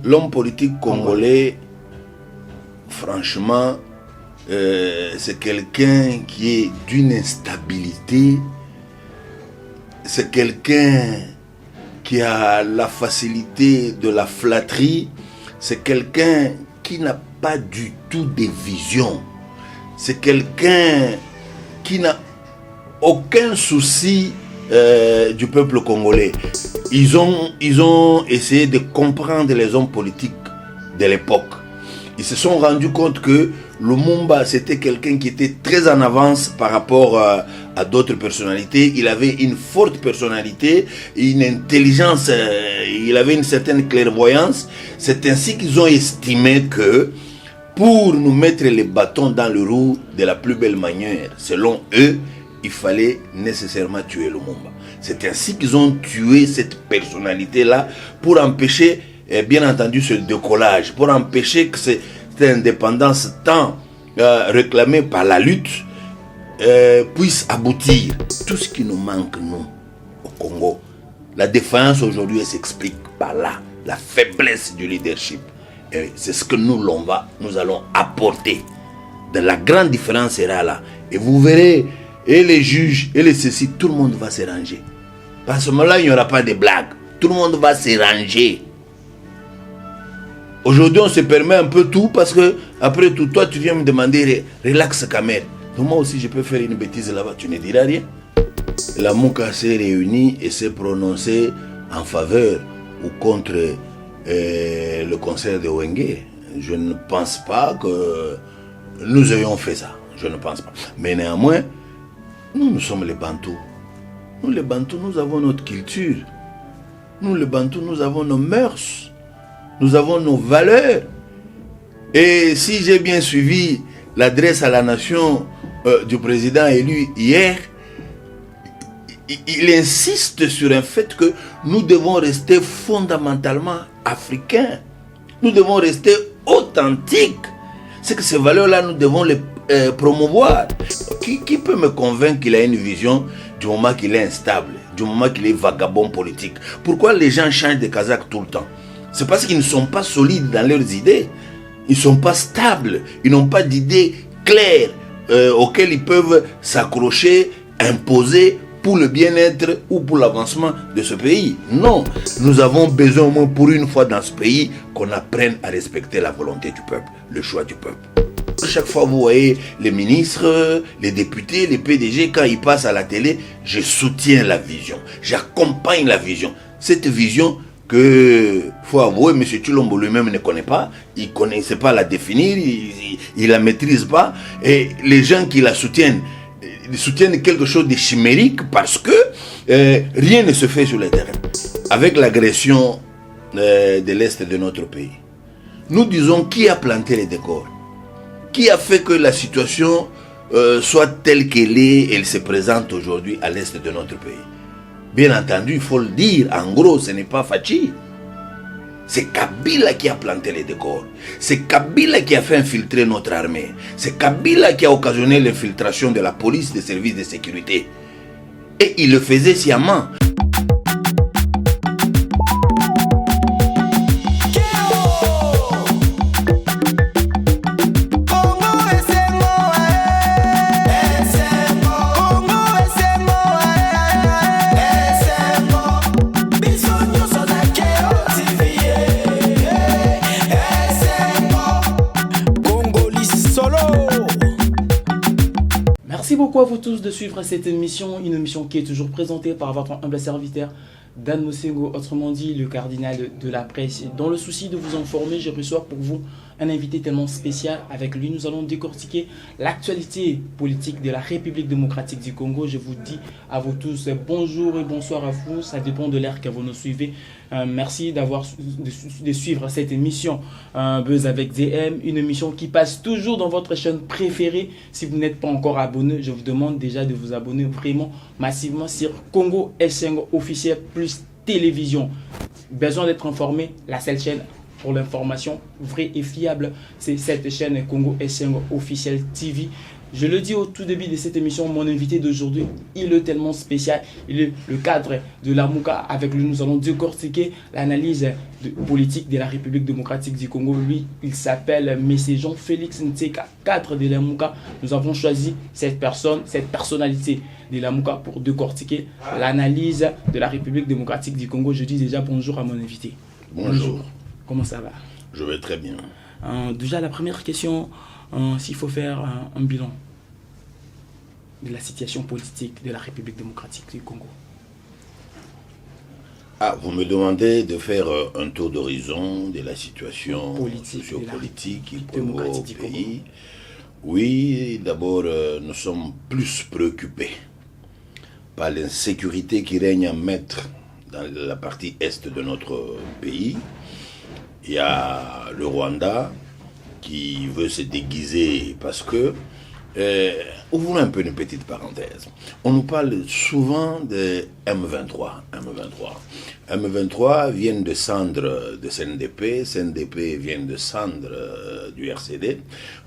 L'homme politique congolais, franchement, c'est quelqu'un qui est d'une instabilité. C'est quelqu'un qui a la facilité de la flatterie. C'est quelqu'un qui n'a pas du tout de vision. C'est quelqu'un qui n'a aucun souci du peuple congolais. Ils ont essayé de comprendre les hommes politiques de l'époque. Ils se sont rendus compte que Lumumba, c'était quelqu'un qui était très en avance par rapport à d'autres personnalités. Il avait une forte personnalité, une intelligence, il avait une certaine clairvoyance. C'est ainsi qu'ils ont estimé que pour nous mettre les bâtons dans le roue de la plus belle manière, selon eux, il fallait nécessairement tuer Lumumba. C'est ainsi qu'ils ont tué cette personnalité-là pour empêcher, bien entendu, ce décollage, pour empêcher que cette indépendance tant réclamée par la lutte puisse aboutir. Tout ce qui nous manque, nous, au Congo, la défaillance aujourd'hui, elle s'explique par là, la faiblesse du leadership. Et c'est ce que nous allons apporter. De la grande différence sera là. Et vous verrez, et les juges, et les ceci, tout le monde va se ranger. Parce que là, il n'y aura pas de blagues. Tout le monde va se ranger. Aujourd'hui, on se permet un peu tout parce que, après tout, toi, tu viens me demander, relax, Kamer. Donc moi aussi, je peux faire une bêtise là-bas, tu ne diras rien. La Mouka s'est réunie et s'est prononcée en faveur ou contre le concert de Wenge. Je ne pense pas que nous ayons fait ça. Je ne pense pas. Mais néanmoins, nous sommes les Bantous. Nous, les Bantous, nous avons notre culture. Nous, les Bantous, nous avons nos mœurs. Nous avons nos valeurs. Et si j'ai bien suivi l'adresse à la nation du président élu hier, il insiste sur un fait que nous devons rester fondamentalement africains. Nous devons rester authentiques. C'est que ces valeurs-là, nous devons les promouvoir. Qui peut me convaincre qu'il a une vision du moment qu'il est instable, du moment qu'il est vagabond politique? Pourquoi les gens changent de casaque tout le temps? C'est parce qu'ils ne sont pas solides dans leurs idées. Ils ne sont pas stables. Ils n'ont pas d'idées claires auxquelles ils peuvent s'accrocher, imposer pour le bien-être ou pour l'avancement de ce pays. Non, nous avons besoin au moins pour une fois dans ce pays qu'on apprenne à respecter la volonté du peuple, le choix du peuple. Chaque fois vous voyez les ministres, les députés, les PDG, quand ils passent à la télé, je soutiens la vision, j'accompagne la vision. Cette vision que, faut avouer, M. Tshilombo lui-même ne connaît pas, il ne sait pas la définir, il la maîtrise pas, et les gens qui la soutiennent, ils soutiennent quelque chose de chimérique parce que rien ne se fait sur le terrain. Avec l'agression de l'Est de notre pays, nous disons qui a planté les décors, qui a fait que la situation soit telle qu'elle est, elle se présente aujourd'hui à l'Est de notre pays. Bien entendu, il faut le dire, en gros, ce n'est pas Fachi. C'est Kabila qui a planté les décors. C'est Kabila qui a fait infiltrer notre armée. C'est Kabila qui a occasionné l'infiltration de la police, des services de sécurité. Et il le faisait sciemment. Merci beaucoup à vous tous de suivre cette émission, une émission qui est toujours présentée par votre humble serviteur Dan Mosengo, autrement dit le cardinal de la presse. Dans le souci de vous informer, je reçois pour vous un invité tellement spécial. Avec lui, nous allons décortiquer l'actualité politique de la République démocratique du Congo. Je vous dis à vous tous bonjour et bonsoir à vous. Ça dépend de l'heure que vous nous suivez. Merci de suivre cette émission Buzz avec DM, une émission qui passe toujours dans votre chaîne préférée. Si vous n'êtes pas encore abonné, je vous demande déjà de vous abonner vraiment massivement sur Congo S5 officiel plus télévision. Besoin d'être informé, la seule chaîne pour l'information vraie et fiable, c'est cette chaîne Congo S5 officiel TV. Je le dis au tout début de cette émission, mon invité d'aujourd'hui, il est tellement spécial. Il est le cadre de la Mouka. Avec lui, nous allons décortiquer l'analyse politique de la République démocratique du Congo. Lui, il s'appelle Messé Jean-Félix Nteka, cadre de la Mouka. Nous avons choisi cette personne, cette personnalité de la Mouka pour décortiquer l'analyse de la République démocratique du Congo. Je dis déjà bonjour à mon invité. Bonjour. Comment ça va? Je vais très bien. Déjà, la première question, s'il faut faire un bilan de la situation politique de la République démocratique du Congo. Vous me demandez de faire un tour d'horizon de la situation sociopolitique et démocratique du pays. Oui, d'abord, nous sommes plus préoccupés par l'insécurité qui règne en maître dans la partie est de notre pays. Il y a le Rwanda qui veut se déguiser parce que, ouvrons un peu une petite parenthèse. On nous parle souvent de M23. M23 viennent de cendre de CNDP, CNDP vient de cendre du RCD.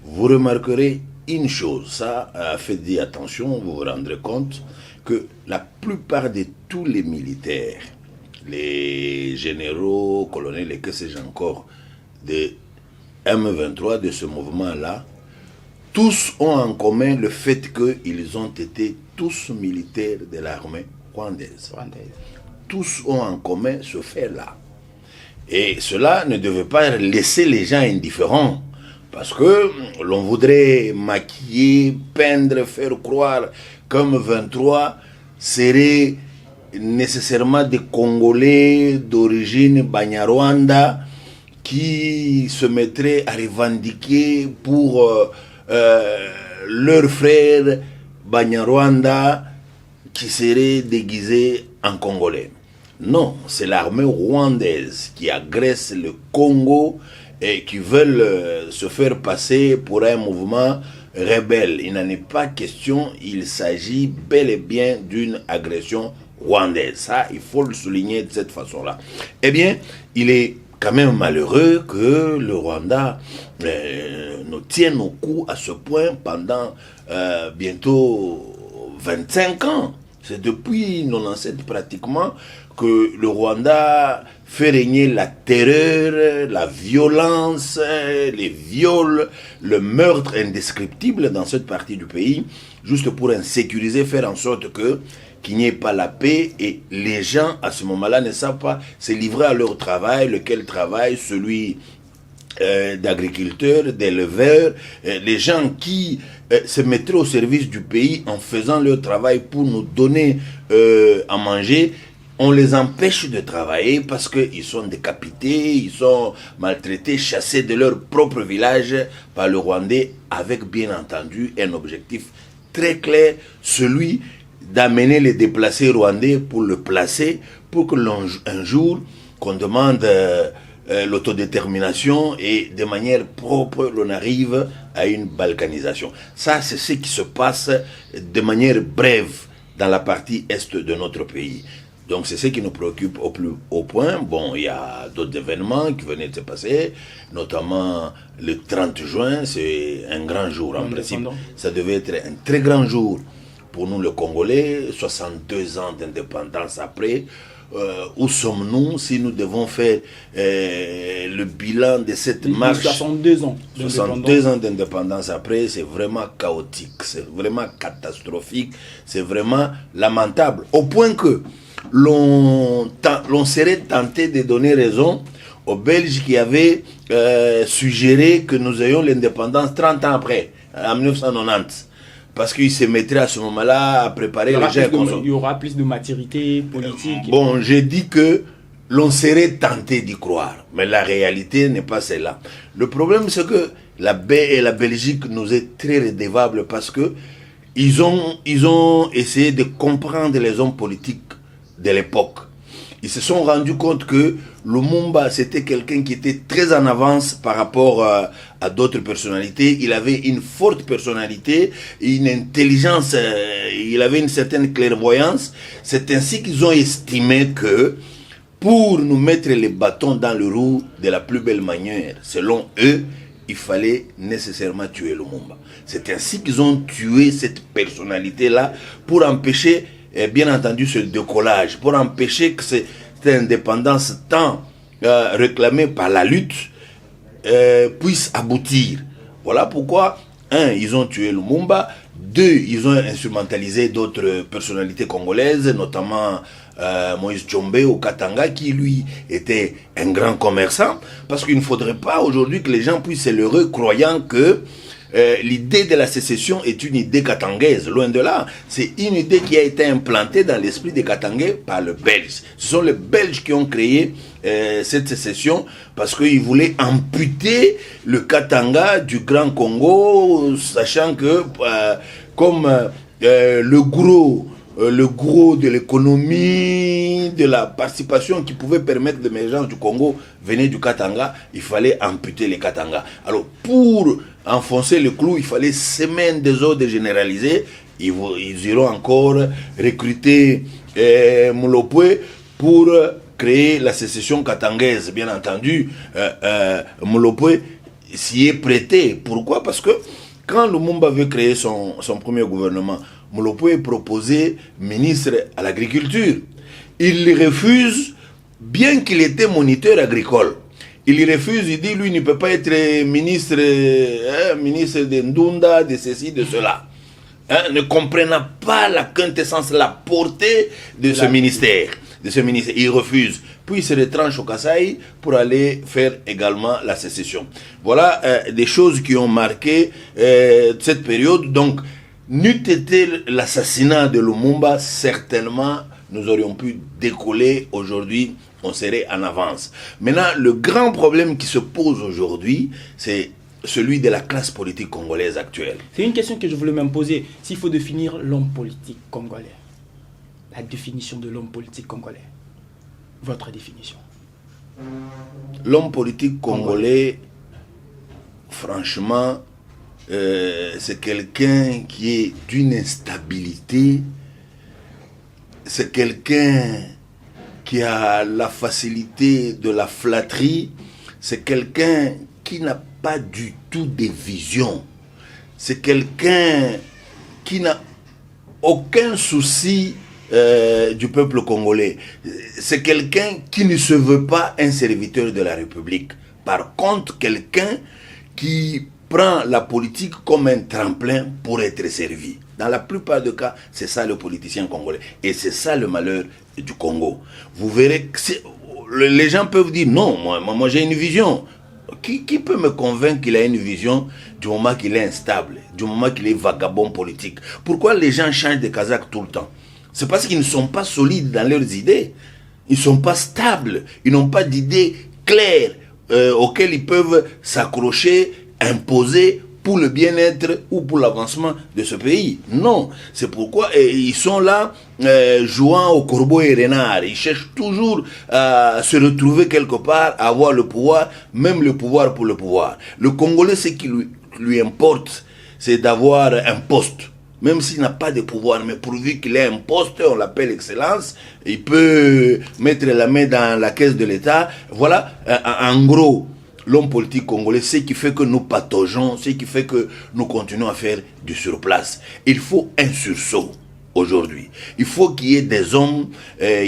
Vous remarquerez une chose, ça, faites-y attention, vous vous rendrez compte que la plupart de tous les militaires, les généraux, colonels et que sais-je encore, de M23, de ce mouvement-là, tous ont en commun le fait qu'ils ont été tous militaires de l'armée rwandaise. Tous ont en commun ce fait-là. Et cela ne devait pas laisser les gens indifférents. Parce que l'on voudrait maquiller, peindre, faire croire qu'M 23 serait nécessairement des Congolais d'origine Banyarwanda qui se mettraient à revendiquer pour leurs frères Banyarwanda qui seraient déguisés en Congolais. Non, c'est l'armée rwandaise qui agresse le Congo et qui veulent se faire passer pour un mouvement rebelle. Il n'en est pas question, il s'agit bel et bien d'une agression rwandaise. Ça, il faut le souligner de cette façon-là. Eh bien, il est quand même malheureux que le Rwanda nous tienne au cou à ce point pendant bientôt 25 ans. C'est depuis 97 pratiquement que le Rwanda fait régner la terreur, la violence, les viols, le meurtre indescriptible dans cette partie du pays, juste pour insécuriser, faire en sorte qu'il n'y ait pas la paix et les gens à ce moment-là ne savent pas se livrer à leur travail, lequel travail, celui d'agriculteurs, d'éleveurs, les gens qui se mettraient au service du pays en faisant leur travail pour nous donner à manger. On les empêche de travailler parce qu'ils sont décapités, ils sont maltraités, chassés de leur propre village par le Rwandais, avec bien entendu un objectif très clair, celui d'amener les déplacés rwandais pour le placer, pour que un jour qu'on demande l'autodétermination et de manière propre, l'on arrive à une balkanisation. Ça, c'est ce qui se passe de manière brève dans la partie est de notre pays. Donc c'est ce qui nous préoccupe au plus haut point. Bon, il y a d'autres événements qui venaient de se passer, notamment le 30 juin, c'est un grand jour en principe. Ça devait être un très grand jour pour nous le Congolais, 62 ans d'indépendance après. Où sommes-nous si nous devons faire le bilan de cette marche? 62 ans. 62 ans d'indépendance après, c'est vraiment chaotique, c'est vraiment catastrophique, c'est vraiment lamentable. Au point que l'on serait tenté de donner raison aux Belges qui avaient suggéré que nous ayons l'indépendance 30 ans après, en 1990. Parce qu'ils se mettraient à ce moment-là à préparer les gens. Il y aura plus de maturité politique. Bon, j'ai dit que l'on serait tenté d'y croire, mais la réalité n'est pas celle-là. Le problème, c'est que la Belgique nous est très redevable parce que ils ont essayé de comprendre les hommes politiques de l'époque. Ils se sont rendus compte que Lumumba, c'était quelqu'un qui était très en avance par rapport à d'autres personnalités. Il avait une forte personnalité, une intelligence, il avait une certaine clairvoyance. C'est ainsi qu'ils ont estimé que pour nous mettre les bâtons dans le roue de la plus belle manière, selon eux, il fallait nécessairement tuer Lumumba. C'est ainsi qu'ils ont tué cette personnalité-là pour empêcher, bien entendu, ce décollage, pour empêcher que cette indépendance tant réclamée par la lutte puisse aboutir. Voilà pourquoi, ils ont tué Lumumba. 2, ils ont instrumentalisé d'autres personnalités congolaises, notamment Moïse Tshombe au Katanga, qui lui était un grand commerçant, parce qu'il ne faudrait pas aujourd'hui que les gens puissent s'élever croyant que l'idée de la sécession est une idée katangaise. Loin de là, c'est une idée qui a été implantée dans l'esprit des Katangais par le Belge. Ce sont les Belges qui ont créé cette sécession parce qu'ils voulaient amputer le Katanga du Grand Congo, sachant que comme le gros de l'économie, de la participation qui pouvait permettre l'émergence du Congo venait du Katanga, il fallait amputer les Katanga. Alors pour enfoncer le clou, il fallait semer un désordre généralisé. Ils iront encore recruter Mulopwe pour créer la sécession katangaise. Bien entendu, Mulopwe s'y est prêté. Pourquoi? Parce que quand Lumumba veut créer son premier gouvernement, Mulopwe est proposé ministre à l'agriculture. Il refuse, bien qu'il était moniteur agricole. Il refuse, il dit, lui, il ne peut pas être ministre, ministre de Ndunda, de ceci, de cela. Ne comprenant pas la quintessence, la portée de ce ministère. Il refuse. Puis il se retranche au Kasaï pour aller faire également la sécession. Voilà des choses qui ont marqué cette période. Donc, n'eût été l'assassinat de Lumumba, certainement nous aurions pu décoller aujourd'hui, on serait en avance. Maintenant, le grand problème qui se pose aujourd'hui, c'est celui de la classe politique congolaise actuelle. C'est une question que je voulais même poser. S'il faut définir l'homme politique congolais, la définition de l'homme politique congolais, votre définition. L'homme politique congolais, franchement, c'est quelqu'un qui est d'une instabilité, c'est quelqu'un qui a la facilité de la flatterie, c'est quelqu'un qui n'a pas du tout de vision, c'est quelqu'un qui n'a aucun souci du peuple congolais, c'est quelqu'un qui ne se veut pas un serviteur de la République, par contre quelqu'un qui prend la politique comme un tremplin pour être servi. Dans la plupart des cas, c'est ça le politicien congolais. Et c'est ça le malheur du Congo. Vous verrez que les gens peuvent dire, non, moi j'ai une vision. Qui peut me convaincre qu'il a une vision du moment qu'il est instable, du moment qu'il est vagabond politique? Pourquoi les gens changent de Kazakh tout le temps? C'est parce qu'ils ne sont pas solides dans leurs idées. Ils ne sont pas stables. Ils n'ont pas d'idées claires auxquelles ils peuvent s'accrocher, imposer pour le bien-être ou pour l'avancement de ce pays. Non, c'est pourquoi ils sont là jouant au corbeau et renard. Ils cherchent toujours à se retrouver quelque part, à avoir le pouvoir, même le pouvoir pour le pouvoir. Le Congolais, ce qui lui importe, c'est d'avoir un poste. Même s'il n'a pas de pouvoir, mais pourvu qu'il ait un poste, on l'appelle excellence, il peut mettre la main dans la caisse de l'État. Voilà, en gros, l'homme politique congolais, ce qui fait que nous pataugeons, ce qui fait que nous continuons à faire du surplace. Il faut un sursaut aujourd'hui. Il faut qu'il y ait des hommes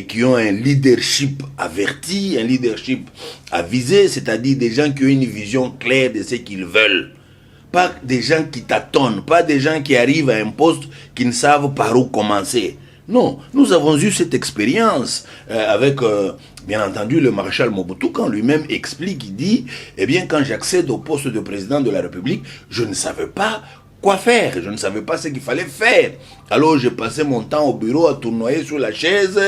qui ont un leadership averti, un leadership avisé, c'est-à-dire des gens qui ont une vision claire de ce qu'ils veulent. Pas des gens qui tâtonnent, pas des gens qui arrivent à un poste qui ne savent par où commencer. Non, nous avons eu cette expérience avec, bien entendu, le maréchal Mobutu, quand lui-même explique, il dit, eh bien, quand j'accède au poste de président de la République, je ne savais pas quoi faire, je ne savais pas ce qu'il fallait faire. Alors, j'ai passé mon temps au bureau à tournoyer sur la chaise.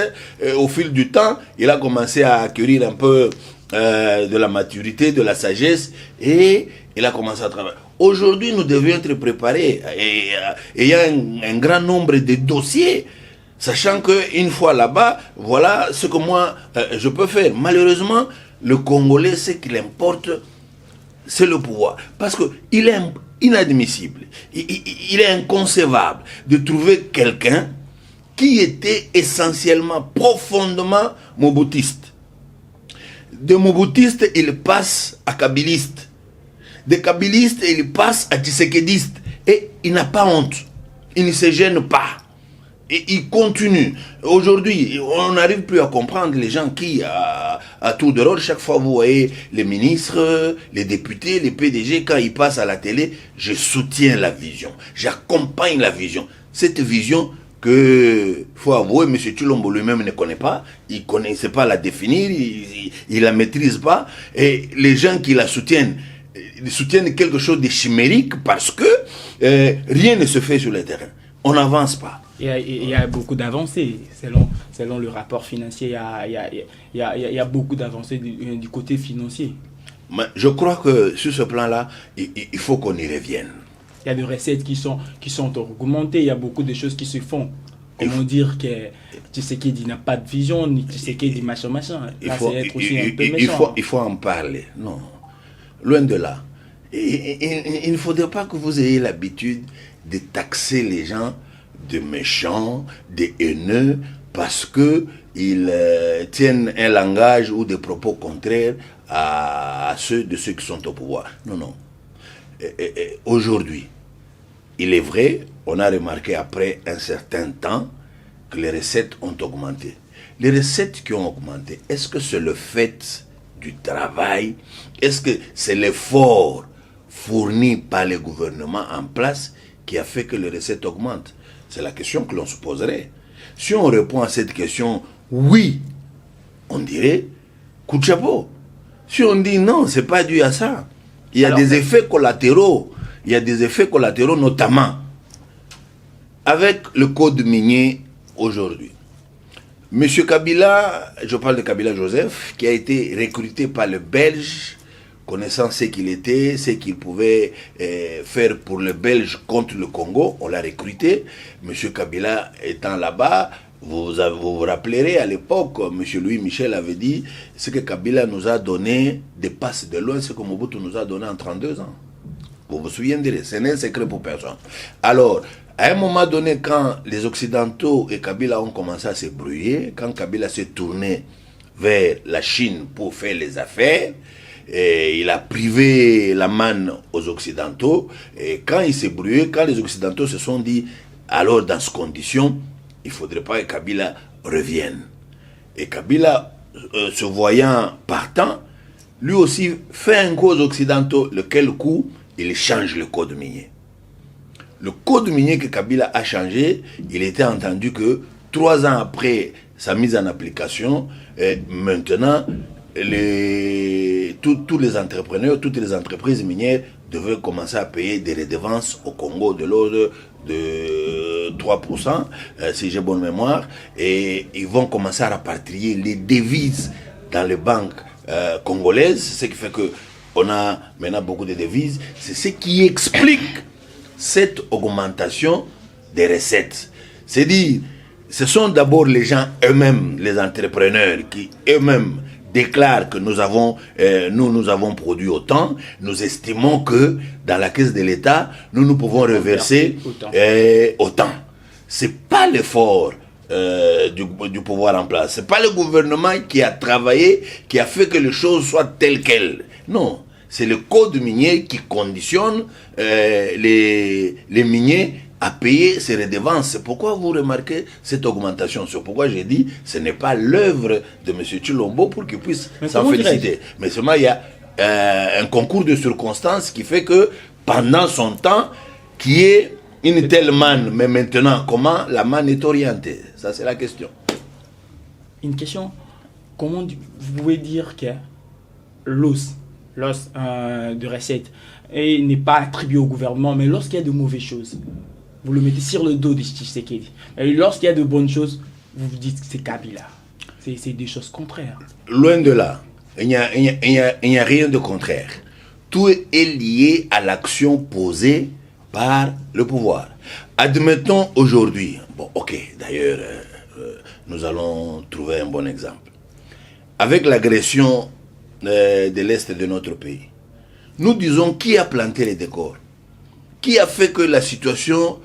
Au fil du temps, il a commencé à acquérir un peu de la maturité, de la sagesse, et il a commencé à travailler. Aujourd'hui, nous devions être préparés. Et il y a un grand nombre de dossiers, sachant qu'une fois là-bas, voilà ce que moi, je peux faire. Malheureusement, le Congolais, ce qu'il importe, c'est le pouvoir. Parce qu'il est inadmissible, il est inconcevable de trouver quelqu'un qui était essentiellement, profondément mobutiste. De mobutiste, il passe à kabiliste. des kabylistes et il passe à tshisekidistes. Et il n'a pas honte. Il ne se gêne pas. Et il continue. Aujourd'hui, on n'arrive plus à comprendre les gens qui, à tour de rôle, chaque fois vous voyez les ministres, les députés, les PDG, quand ils passent à la télé, je soutiens la vision, j'accompagne la vision. Cette vision que, faut avouer, M. Tshilombo lui-même ne connaît pas, il ne connaissait pas la définir, il la maîtrise pas, et les gens qui la soutiennent, ils soutiennent quelque chose de chimérique parce que rien ne se fait sur le terrain. On n'avance pas. Il y a beaucoup d'avancées. Selon le rapport financier, il y a beaucoup d'avancées du côté financier. Mais je crois que sur ce plan-là, il faut qu'on y revienne. Il y a des recettes qui sont augmentées, il y a beaucoup de choses qui se font. Comment dire que Tshisekedi n'a pas de vision, ni Tshisekedi machin. Là, c'est être aussi un peu méchant. Il faut en parler. Non, loin de là. Il ne faudrait pas que vous ayez l'habitude de taxer les gens de méchants, de haineux, parce qu'ils tiennent un langage ou des propos contraires à ceux de ceux qui sont au pouvoir. Non, non. Aujourd'hui, il est vrai, on a remarqué après un certain temps que les recettes ont augmenté. Les recettes qui ont augmenté, est-ce que c'est le fait du travail? Est-ce que c'est l'effort fourni par le gouvernement en place qui a fait que les recettes augmentent? C'est la question que l'on se poserait. Si on répond à cette question, oui, on dirait coup de chapeau. Si on dit non, c'est pas dû à ça. Il y a des effets collatéraux. Il y a des effets collatéraux, notamment avec le code minier aujourd'hui. Monsieur Kabila, je parle de Kabila Joseph, qui a été recruté par le Belge, connaissant ce qu'il était, ce qu'il pouvait faire pour le Belge contre le Congo, on l'a recruté. Monsieur Kabila étant là-bas, vous vous rappellerez à l'époque, monsieur Louis Michel avait dit, ce que Kabila nous a donné dépasse de loin ce que Mobutu nous a donné en 32 ans. Vous vous souviendrez, ce n'est un secret pour personne. Alors, à un moment donné, quand les Occidentaux et Kabila ont commencé à se brouiller, quand Kabila s'est tourné vers la Chine pour faire les affaires, et il a privé la manne aux Occidentaux. Et quand il s'est brouillé, quand les Occidentaux se sont dit, alors dans ces conditions, il ne faudrait pas que Kabila revienne. Et Kabila, se voyant partant, lui aussi fait un coup aux Occidentaux, lequel coup, il change le code minier. Le code minier que Kabila a changé, il était entendu que 3 ans après sa mise en application, maintenant, tous les entrepreneurs, toutes les entreprises minières devaient commencer à payer des redevances au Congo de l'ordre de 3%, si j'ai bonne mémoire, et ils vont commencer à rapatrier les devises dans les banques congolaises, ce qui fait qu'on a maintenant beaucoup de devises. C'est ce qui explique cette augmentation des recettes. C'est-à-dire, ce sont d'abord les gens eux-mêmes, les entrepreneurs, qui eux-mêmes déclarent que nous avons produit autant, nous estimons que dans la caisse de l'État, nous pouvons reverser autant. C'est pas l'effort du pouvoir en place. C'est pas le gouvernement qui a travaillé, qui a fait que les choses soient telles quelles. Non, c'est le code minier qui conditionne les miniers à payer ces redevances. C'est pourquoi vous remarquez cette augmentation. C'est pourquoi j'ai dit ce n'est pas l'œuvre de M. Tshilombo pour qu'il puisse s'en féliciter. Mais seulement il y a un concours de circonstances qui fait que pendant son temps, qui est une telle manne, mais maintenant, comment la manne est orientée? Ça, c'est la question. Une question. Comment vous pouvez dire que l'os de recettes n'est pas attribué au gouvernement, mais lorsqu'il y a de mauvaises choses, vous le mettez sur le dos de Tshisekedi. Et lorsqu'il y a de bonnes choses, vous vous dites que c'est Kabila. C'est des choses contraires. Loin de là. Il n'y a rien de contraire. Tout est lié à l'action posée par le pouvoir. Admettons aujourd'hui, bon ok, d'ailleurs, nous allons trouver un bon exemple. Avec l'agression de l'Est de notre pays, nous disons qui a planté les décors? Qui a fait que la situation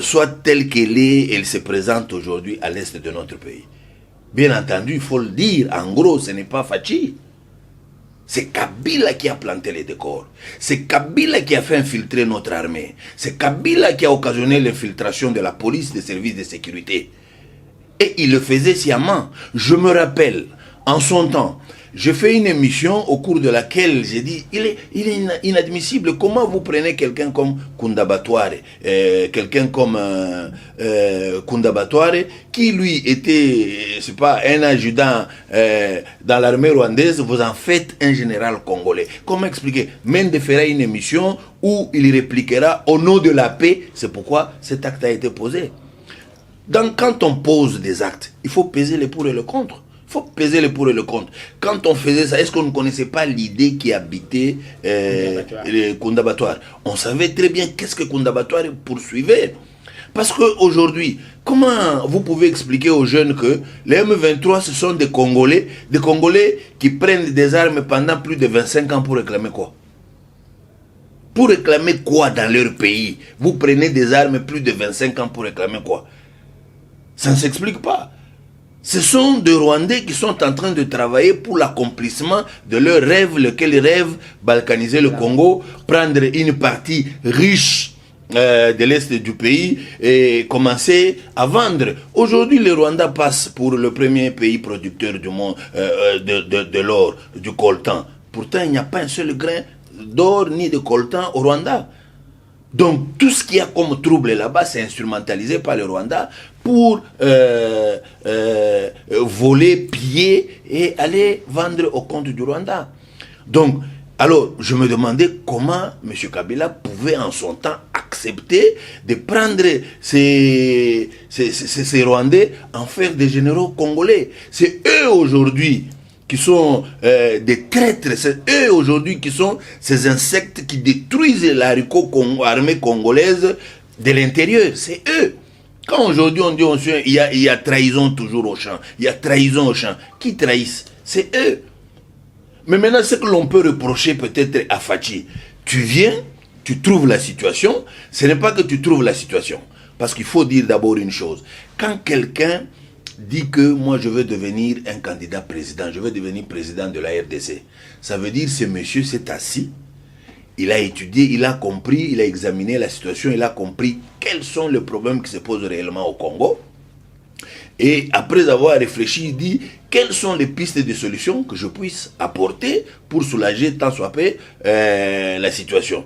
soit telle qu'elle est, elle se présente aujourd'hui à l'Est de notre pays? Bien entendu, il faut le dire, en gros, ce n'est pas Fachi. C'est Kabila qui a planté les décors. C'est Kabila qui a fait infiltrer notre armée. C'est Kabila qui a occasionné l'infiltration de la police, des services de sécurité. Et il le faisait sciemment. Je me rappelle, en son temps, je fais une émission au cours de laquelle j'ai dit, il est inadmissible. Comment vous prenez quelqu'un comme Koundabatouare, Koundabatouare, qui lui était, c'est pas, un adjudant dans l'armée rwandaise, vous en faites un général congolais. Comment expliquer? Mende fera une émission où il répliquera au nom de la paix. C'est pourquoi cet acte a été posé. Donc, quand on pose des actes, il faut peser les pour et le contre. Il faut peser les pour et le contre. Quand on faisait ça, est-ce qu'on ne connaissait pas l'idée qui habitait les Koundabatouare? On savait très bien qu'est-ce que Koundabatouare poursuivait. Parce qu'aujourd'hui, comment vous pouvez expliquer aux jeunes que les M23, ce sont des Congolais qui prennent des armes pendant plus de 25 ans pour réclamer quoi? Pour réclamer quoi dans leur pays? Vous prenez des armes plus de 25 ans pour réclamer quoi? Ça ne s'explique pas. Ce sont des Rwandais qui sont en train de travailler pour l'accomplissement de leur rêve, lequel rêve balkaniser le Congo, prendre une partie riche de l'est du pays et commencer à vendre. Aujourd'hui, le Rwanda passe pour le premier pays producteur du monde de l'or, du coltan. Pourtant, il n'y a pas un seul grain d'or ni de coltan au Rwanda. Donc, tout ce qu'il y a comme trouble là-bas, c'est instrumentalisé par le Rwanda pour voler, piller et aller vendre au compte du Rwanda. Donc, alors, je me demandais comment M. Kabila pouvait en son temps accepter de prendre ces Rwandais en faire des généraux congolais. C'est eux aujourd'hui qui sont des traîtres, c'est eux aujourd'hui qui sont ces insectes qui détruisent l'haricot armée congolaise de l'intérieur, c'est eux. Quand aujourd'hui on dit il y a trahison toujours au champ, il y a trahison au champ, qui trahissent? C'est eux. Mais maintenant, ce que l'on peut reprocher peut-être à Fachi, tu viens, tu trouves la situation, ce n'est pas que tu trouves la situation, parce qu'il faut dire d'abord une chose, quand quelqu'un dit que moi je veux devenir un candidat président, je veux devenir président de la RDC. Ça veut dire ce monsieur s'est assis, il a étudié, il a compris, il a examiné la situation, il a compris quels sont les problèmes qui se posent réellement au Congo. Et après avoir réfléchi, il dit quelles sont les pistes de solutions que je puisse apporter pour soulager tant soit peu la situation.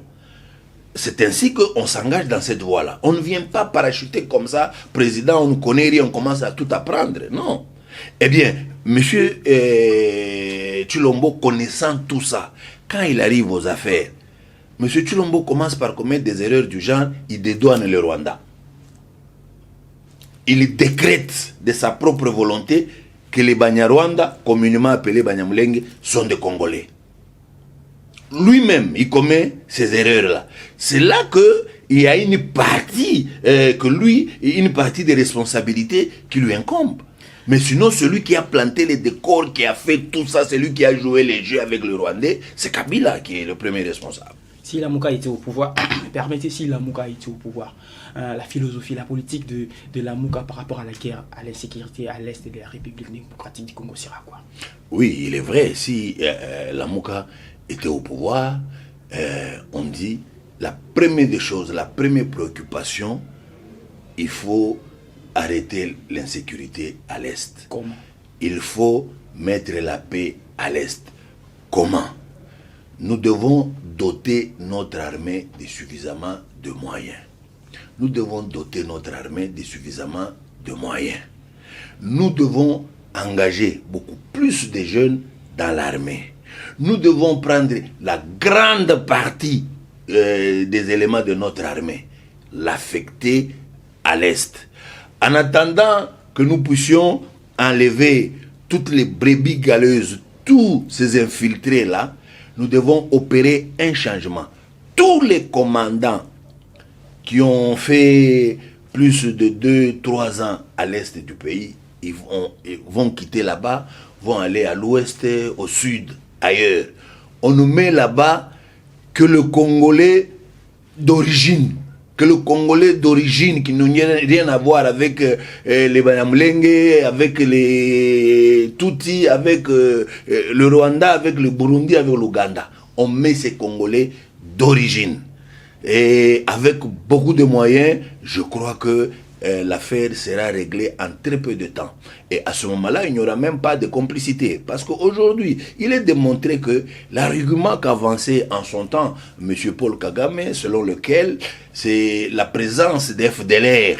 C'est ainsi qu'on s'engage dans cette voie-là. On ne vient pas parachuter comme ça, président, on ne connaît rien, on commence à tout apprendre. Non. Eh bien, monsieur Tshilombo, connaissant tout ça, quand il arrive aux affaires, monsieur Tshilombo commence par commettre des erreurs du genre, il dédouane le Rwanda. Il décrète de sa propre volonté que les Banyarwanda, communément appelés Banyamulenge, sont des Congolais. Lui-même, il commet ces erreurs-là. C'est là qu'il y a une partie, une partie des responsabilités qui lui incombe. Mais sinon, celui qui a planté les décors, qui a fait tout ça, celui qui a joué les jeux avec le Rwandais, c'est Kabila qui est le premier responsable. Si Lamuka était au pouvoir, permettez, si Lamuka était au pouvoir, la philosophie, la politique de Lamuka par rapport à la guerre, à l'insécurité à l'est de la République démocratique du Congo sera quoi? Oui, il est vrai, si Lamuka était au pouvoir, on dit la première des choses, la première préoccupation, il faut arrêter l'insécurité à l'est. Comment? Il faut mettre la paix à l'est. Comment? Nous devons doter notre armée de suffisamment de moyens. Nous devons doter notre armée de suffisamment de moyens. Nous devons engager beaucoup plus de jeunes dans l'armée. Nous devons prendre la grande partie des éléments de notre armée, l'affecter à l'est. En attendant que nous puissions enlever toutes les brebis galeuses, tous ces infiltrés-là, nous devons opérer un changement. Tous les commandants qui ont fait plus de 2-3 ans à l'est du pays, ils vont quitter là-bas, vont aller à l'ouest, au sud, ailleurs. On nous met là-bas que le Congolais d'origine, que le Congolais d'origine, qui n'ont rien à voir avec les Banyamulenge, avec les Tutsi, avec le Rwanda, avec le Burundi, avec l'Ouganda. On met ces Congolais d'origine. Et avec beaucoup de moyens, je crois que l'affaire sera réglée en très peu de temps. Et à ce moment-là, il n'y aura même pas de complicité. Parce qu'aujourd'hui, il est démontré que l'argument qu'avançait en son temps M. Paul Kagame, selon lequel c'est la présence des FDLR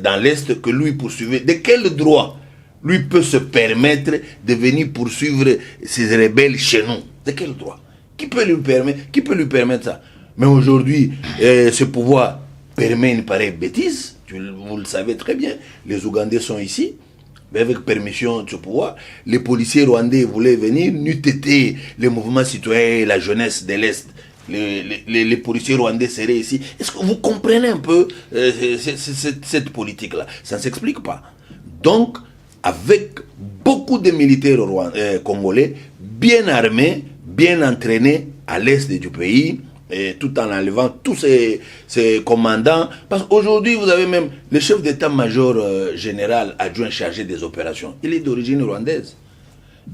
dans l'Est que lui poursuivait, de quel droit lui peut se permettre de venir poursuivre ces rebelles chez nous? De quel droit? Qui peut lui permettre ça? Mais aujourd'hui, ce pouvoir permet une pareille bêtise. Vous le savez très bien. Les Ougandais sont ici, mais avec permission de ce pouvoir. Les policiers rwandais voulaient venir, n'eût été les mouvements citoyens et la jeunesse de l'Est. Les policiers rwandais seraient ici. Est-ce que vous comprenez un peu cette politique-là? Ça ne s'explique pas. Donc, avec beaucoup de militaires congolais, bien armés, bien entraînés à l'Est du pays, et tout en enlevant tous ces commandants. Parce qu'aujourd'hui, vous avez même le chef d'état-major général adjoint chargé des opérations. Il est d'origine rwandaise.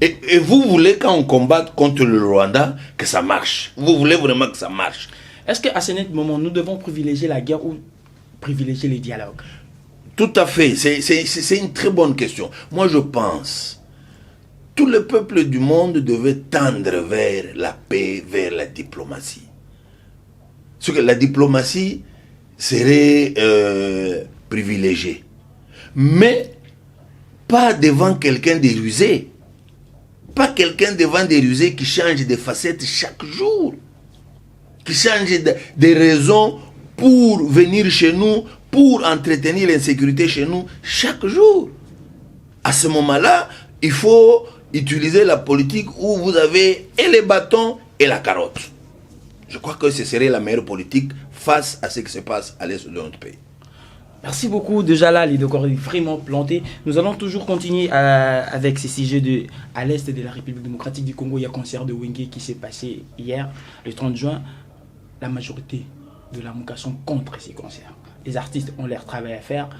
Et vous voulez, quand on combat contre le Rwanda, que ça marche. Vous voulez vraiment que ça marche. Est-ce qu'à ce moment, nous devons privilégier la guerre ou privilégier les dialogues? Tout à fait. C'est une très bonne question. Moi, je pense tout le peuple du monde devait tendre vers la paix, vers la diplomatie. Parce que la diplomatie serait privilégiée. Mais pas devant quelqu'un de rusé. Pas quelqu'un devant des rusés qui change de facettes chaque jour. Qui change de raisons pour venir chez nous, pour entretenir l'insécurité chez nous chaque jour. À ce moment-là, il faut utiliser la politique où vous avez et les bâtons et la carotte. Je crois que ce serait la meilleure politique face à ce qui se passe à l'est de notre pays. Merci beaucoup. Déjà là, les deux corps vraiment plantés. Nous allons toujours continuer avec ces sujets à l'est de la République démocratique du Congo. Il y a un concert de Wenge qui s'est passé hier, le 30 juin. La majorité de la Mouka sont contre ces concerts. Les artistes ont leur travail à faire.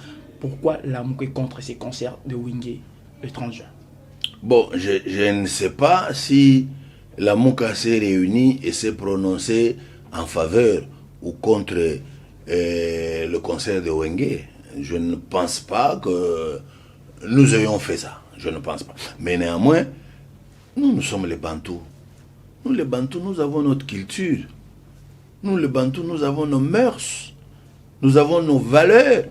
Pourquoi la Mouka est contre ces concerts de Wenge le 30 juin? Bon, je ne sais pas si la Mouka s'est réunie et s'est prononcée en faveur ou contre le concert de Wenge. Je ne pense pas que nous ayons fait ça. Je ne pense pas. Mais néanmoins, nous sommes les Bantous. Nous, les Bantous, nous avons notre culture. Nous, les Bantous, nous avons nos mœurs. Nous avons nos valeurs.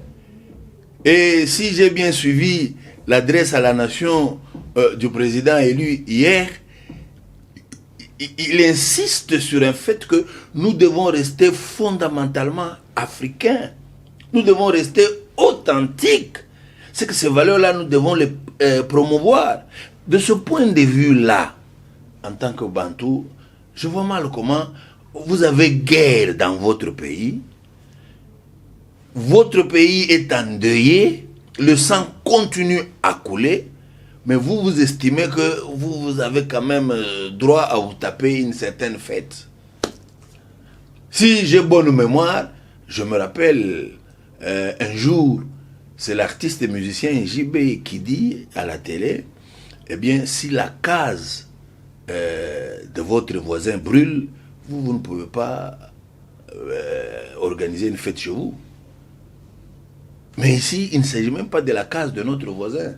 Et si j'ai bien suivi l'adresse à la nation du président élu hier, il insiste sur un fait que nous devons rester fondamentalement africains. Nous devons rester authentiques. C'est que ces valeurs-là, nous devons les promouvoir. De ce point de vue-là, en tant que Bantou, je vois mal comment vous avez guerre dans votre pays. Votre pays est endeuillé, le sang continue à couler, mais vous estimez que vous avez quand même droit à vous taper une certaine fête. Si j'ai bonne mémoire, je me rappelle un jour, c'est l'artiste et musicien JB qui dit à la télé, eh bien, si la case de votre voisin brûle, vous ne pouvez pas organiser une fête chez vous. Mais ici, il ne s'agit même pas de la case de notre voisin.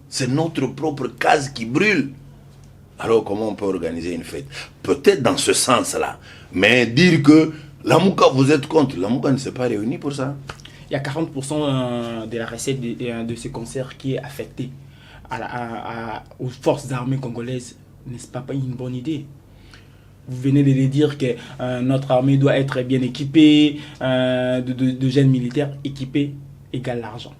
C'est notre propre case qui brûle. Alors comment on peut organiser une fête? Peut-être dans ce sens-là. Mais dire que la Mouka, vous êtes contre, la Mouka ne s'est pas réunie pour ça. Il y a 40% de la recette de ce concert qui est affectée aux forces armées congolaises. N'est-ce pas une bonne idée? Vous venez de le dire que notre armée doit être bien équipée, de jeunes militaires équipés égale l'argent.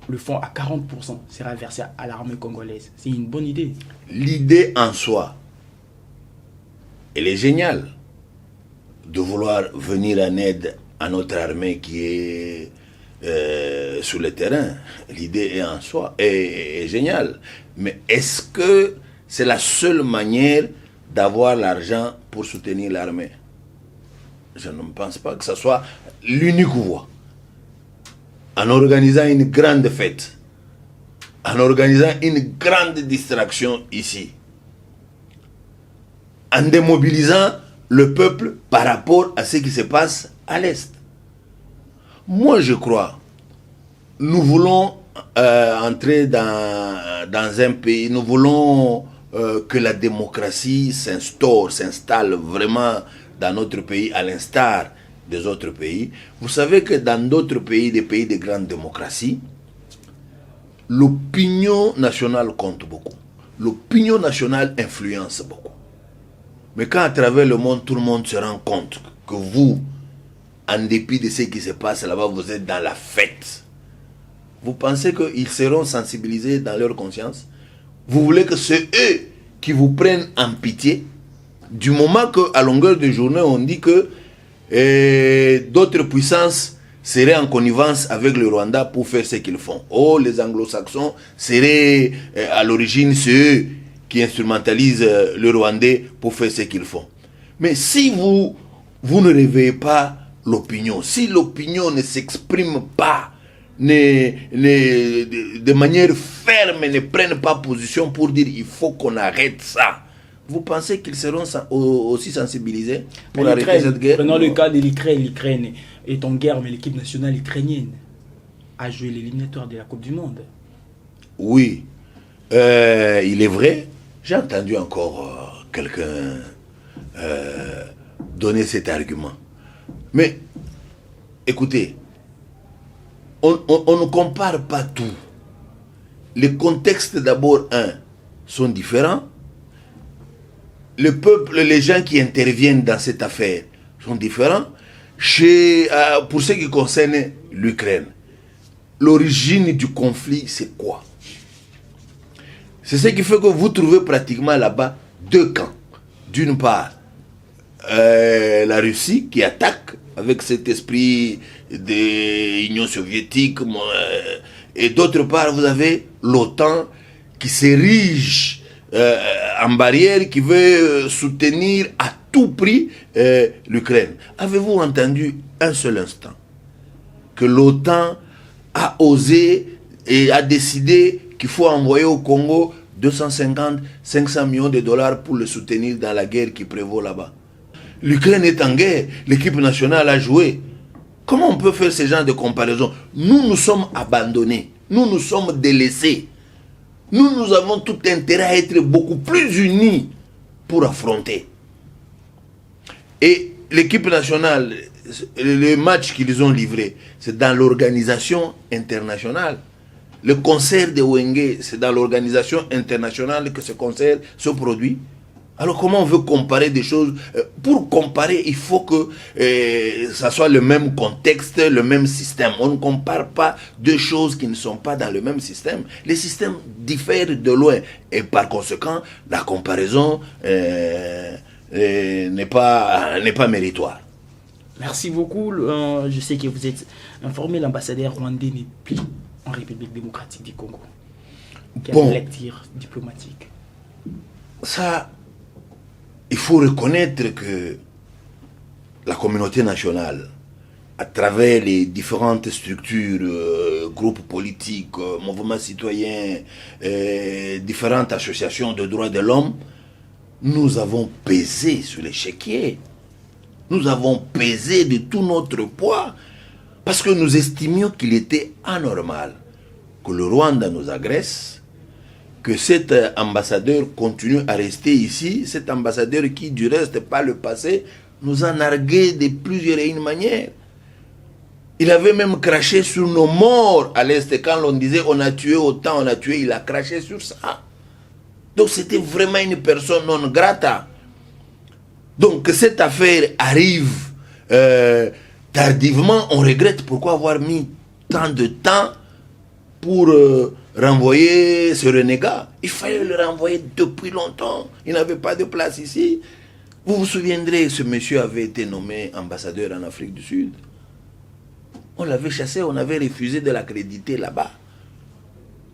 Le fonds à 40% sera versé à l'armée congolaise. C'est une bonne idée. L'idée en soi, elle est géniale. De vouloir venir en aide à notre armée qui est sur le terrain. L'idée est en soi est géniale. Mais est-ce que c'est la seule manière d'avoir l'argent pour soutenir l'armée? je ne pense pas que ce soit l'unique voie. En organisant une grande fête, en organisant une grande distraction ici, en démobilisant le peuple par rapport à ce qui se passe à l'Est. Moi, je crois, nous voulons entrer dans un pays, nous voulons que la démocratie s'installe vraiment dans notre pays, à l'instar des autres pays. Vous savez que dans d'autres pays, des pays de grande démocratie, l'opinion nationale compte beaucoup. L'opinion nationale influence beaucoup. Mais quand à travers le monde, tout le monde se rend compte que vous, en dépit de ce qui se passe là-bas, vous êtes dans la fête, vous pensez qu'ils seront sensibilisés dans leur conscience? Vous voulez que c'est eux qui vous prennent en pitié? Du moment qu'à longueur de journée, on dit que d'autres puissances seraient en connivence avec le Rwanda pour faire ce qu'ils font. Oh, les anglo-saxons seraient à l'origine, c'est eux qui instrumentalisent le Rwandais pour faire ce qu'ils font. Mais si vous ne réveillez pas l'opinion, si l'opinion ne s'exprime pas, de manière ferme, ne prennent pas position pour dire il faut qu'on arrête ça, vous pensez qu'ils seront aussi sensibilisés pour arrêter cette guerre? Prenons le cas de l'Ukraine. L'Ukraine est en guerre, mais l'équipe nationale ukrainienne a joué l'éliminatoire de la Coupe du Monde. Oui, il est vrai. J'ai entendu encore quelqu'un donner cet argument. Mais, écoutez, on ne compare pas tout. Les contextes d'abord, sont différents. Le peuple, les gens qui interviennent dans cette affaire sont différents. Pour ce qui concerne l'Ukraine, l'origine du conflit, c'est quoi? C'est ce qui fait que vous trouvez pratiquement là-bas deux camps. D'une part, la Russie qui attaque avec cet esprit de l'Union soviétique, et d'autre part, vous avez l'OTAN qui s'érige en barrière, qui veut soutenir à tout prix l'Ukraine. Avez-vous entendu un seul instant que l'OTAN a osé et a décidé qu'il faut envoyer au Congo 250, 500 millions de dollars pour le soutenir dans la guerre qui prévaut là-bas? L'Ukraine est en guerre, l'équipe nationale a joué. Comment on peut faire ce genre de comparaison? Nous sommes abandonnés, nous sommes délaissés. Nous avons tout intérêt à être beaucoup plus unis pour affronter. Et l'équipe nationale, le match qu'ils ont livré, c'est dans l'organisation internationale. Le concert de Wenge, c'est dans l'organisation internationale que ce concert se produit. Alors comment on veut comparer des choses? Pour comparer, il faut que ça soit le même contexte, le même système. On ne compare pas deux choses qui ne sont pas dans le même système. Les systèmes diffèrent de loin. Et par conséquent, la comparaison n'est pas méritoire. Merci beaucoup. Je sais que vous êtes informé, l'ambassadeur rwandais n'est plus en République démocratique du Congo. Quelle lecture diplomatique? Ça, il faut reconnaître que la communauté nationale, à travers les différentes structures, groupes politiques, mouvements citoyens, différentes associations de droits de l'homme, nous avons pesé sur l'échiquier. Nous avons pesé de tout notre poids parce que nous estimions qu'il était anormal que le Rwanda nous agresse, que cet ambassadeur continue à rester ici, cet ambassadeur qui, du reste, par le passé, nous a nargué de plusieurs et une manières. Il avait même craché sur nos morts à l'Est. Quand on disait on a tué autant, on a tué, il a craché sur ça. Donc c'était vraiment une personne non grata. Donc que cette affaire arrive tardivement, on regrette pourquoi avoir mis tant de temps pour renvoyer ce renégat. Il fallait le renvoyer depuis longtemps. Il n'avait pas de place ici. Vous vous souviendrez, ce monsieur avait été nommé ambassadeur en Afrique du Sud. On l'avait chassé, on avait refusé de l'accréditer là-bas,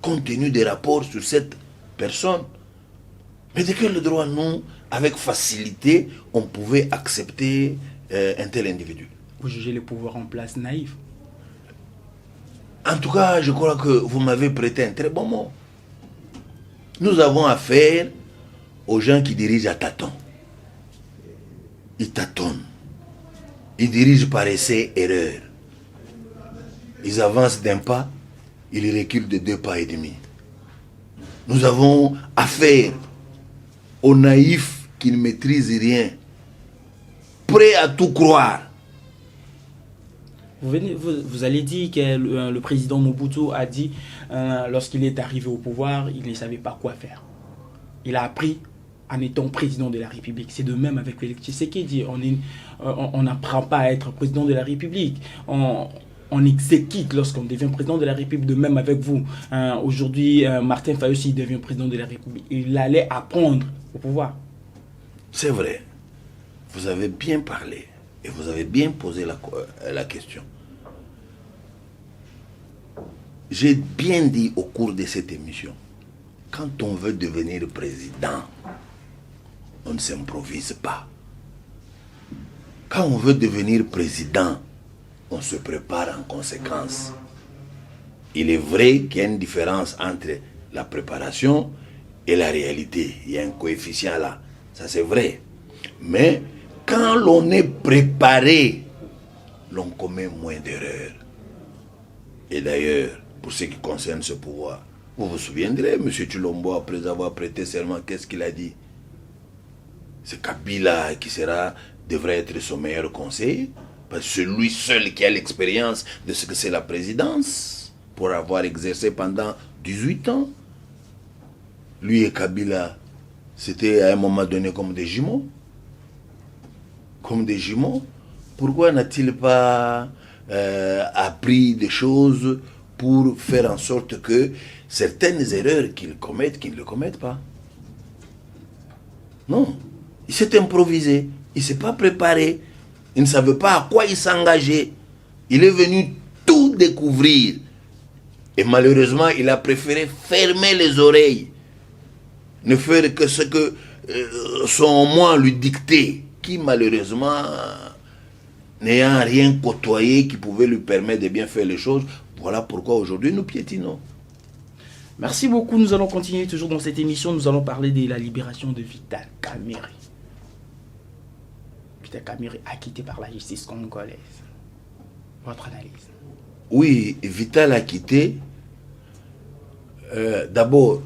compte tenu des rapports sur cette personne. Mais de quel droit, nous, avec facilité, on pouvait accepter un tel individu. Vous jugez les pouvoirs en place naïfs. En tout cas, je crois que vous m'avez prêté un très bon mot. Nous avons affaire aux gens qui dirigent à tâtons. Ils tâtonnent. Ils dirigent par essai-erreur. Ils avancent d'un pas, ils reculent de 2 pas et demi. Nous avons affaire aux naïfs qui ne maîtrisent rien, prêts à tout croire. Vous allez dire que le président Mobutu a dit, lorsqu'il est arrivé au pouvoir, il ne savait pas quoi faire. Il a appris en étant président de la République. C'est de même avec Félix Tshisekedi. On n'apprend pas à être président de la République. On exécute lorsqu'on devient président de la République. De même avec vous. Aujourd'hui, Martin Fayossi devient président de la République. Il allait apprendre au pouvoir. C'est vrai. Vous avez bien parlé. Et vous avez bien posé la question. J'ai bien dit au cours de cette émission, quand on veut devenir président, on ne s'improvise pas. Quand on veut devenir président, on se prépare en conséquence. Il est vrai qu'il y a une différence entre la préparation et la réalité. Il y a un coefficient là, ça c'est vrai. Mais quand l'on est préparé, l'on commet moins d'erreurs. Et d'ailleurs, pour ce qui concerne ce pouvoir, vous vous souviendrez, M. Tshilombo, après avoir prêté serment, qu'est-ce qu'il a dit? C'est Kabila qui devrait être son meilleur conseiller, parce que c'est lui seul qui a l'expérience de ce que c'est la présidence, pour avoir exercé pendant 18 ans. Lui et Kabila, c'était à un moment donné comme des jumeaux. Comme des jumeaux. Pourquoi n'a-t-il pas appris des choses pour faire en sorte que certaines erreurs qu'il commettent, qu'il ne le commettent pas? Non. Il s'est improvisé. Il ne s'est pas préparé. Il ne savait pas à quoi il s'engageait. Il est venu tout découvrir. Et malheureusement, il a préféré fermer les oreilles. Ne faire que ce que son moi lui dictait. Qui malheureusement, n'ayant rien côtoyé qui pouvait lui permettre de bien faire les choses, voilà pourquoi aujourd'hui nous piétinons. Merci beaucoup. Nous allons continuer toujours dans cette émission. Nous allons parler de la libération de Vital Kamerhe. Vital Kamerhe acquitté par la justice congolaise. Votre analyse? Oui, Vital acquitté. D'abord,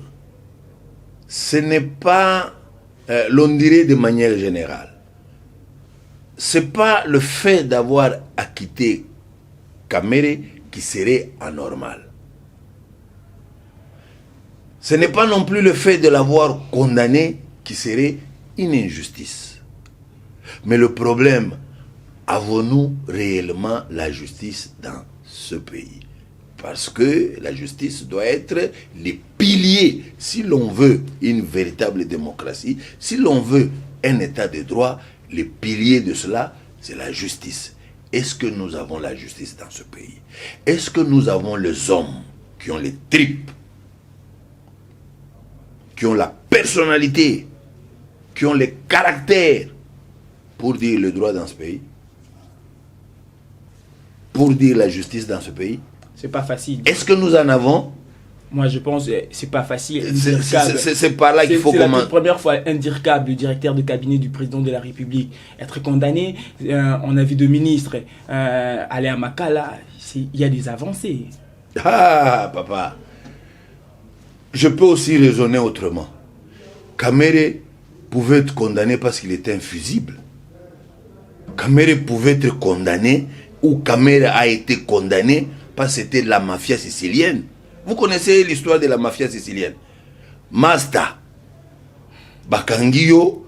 ce n'est pas, l'on dirait de manière générale, ce n'est pas le fait d'avoir acquitté Kamerhe qui serait anormal. Ce n'est pas non plus le fait de l'avoir condamné qui serait une injustice. Mais le problème, avons-nous réellement la justice dans ce pays? Parce que la justice doit être les piliers, si l'on veut une véritable démocratie, si l'on veut un état de droit, les piliers de cela, c'est la justice. Est-ce que nous avons la justice dans ce pays? Est-ce que nous avons les hommes qui ont les tripes, qui ont la personnalité, qui ont les caractères pour dire le droit dans ce pays? Pour dire la justice dans ce pays? C'est pas facile. Est-ce que nous en avons? Moi, je pense que c'est pas facile. C'est par là qu'il faut commencer. C'est la première fois Ndir Kab, le directeur de cabinet du président de la République, être condamné. On a vu deux ministres aller à Makala. Il y a des avancées. Ah, papa. Je peux aussi raisonner autrement. Kamerhe pouvait être condamné parce qu'il était infusible. Kamerhe pouvait être condamné, ou Kamerhe a été condamné parce que c'était la mafia sicilienne. Vous connaissez l'histoire de la mafia sicilienne. Masta, Bakangiyo,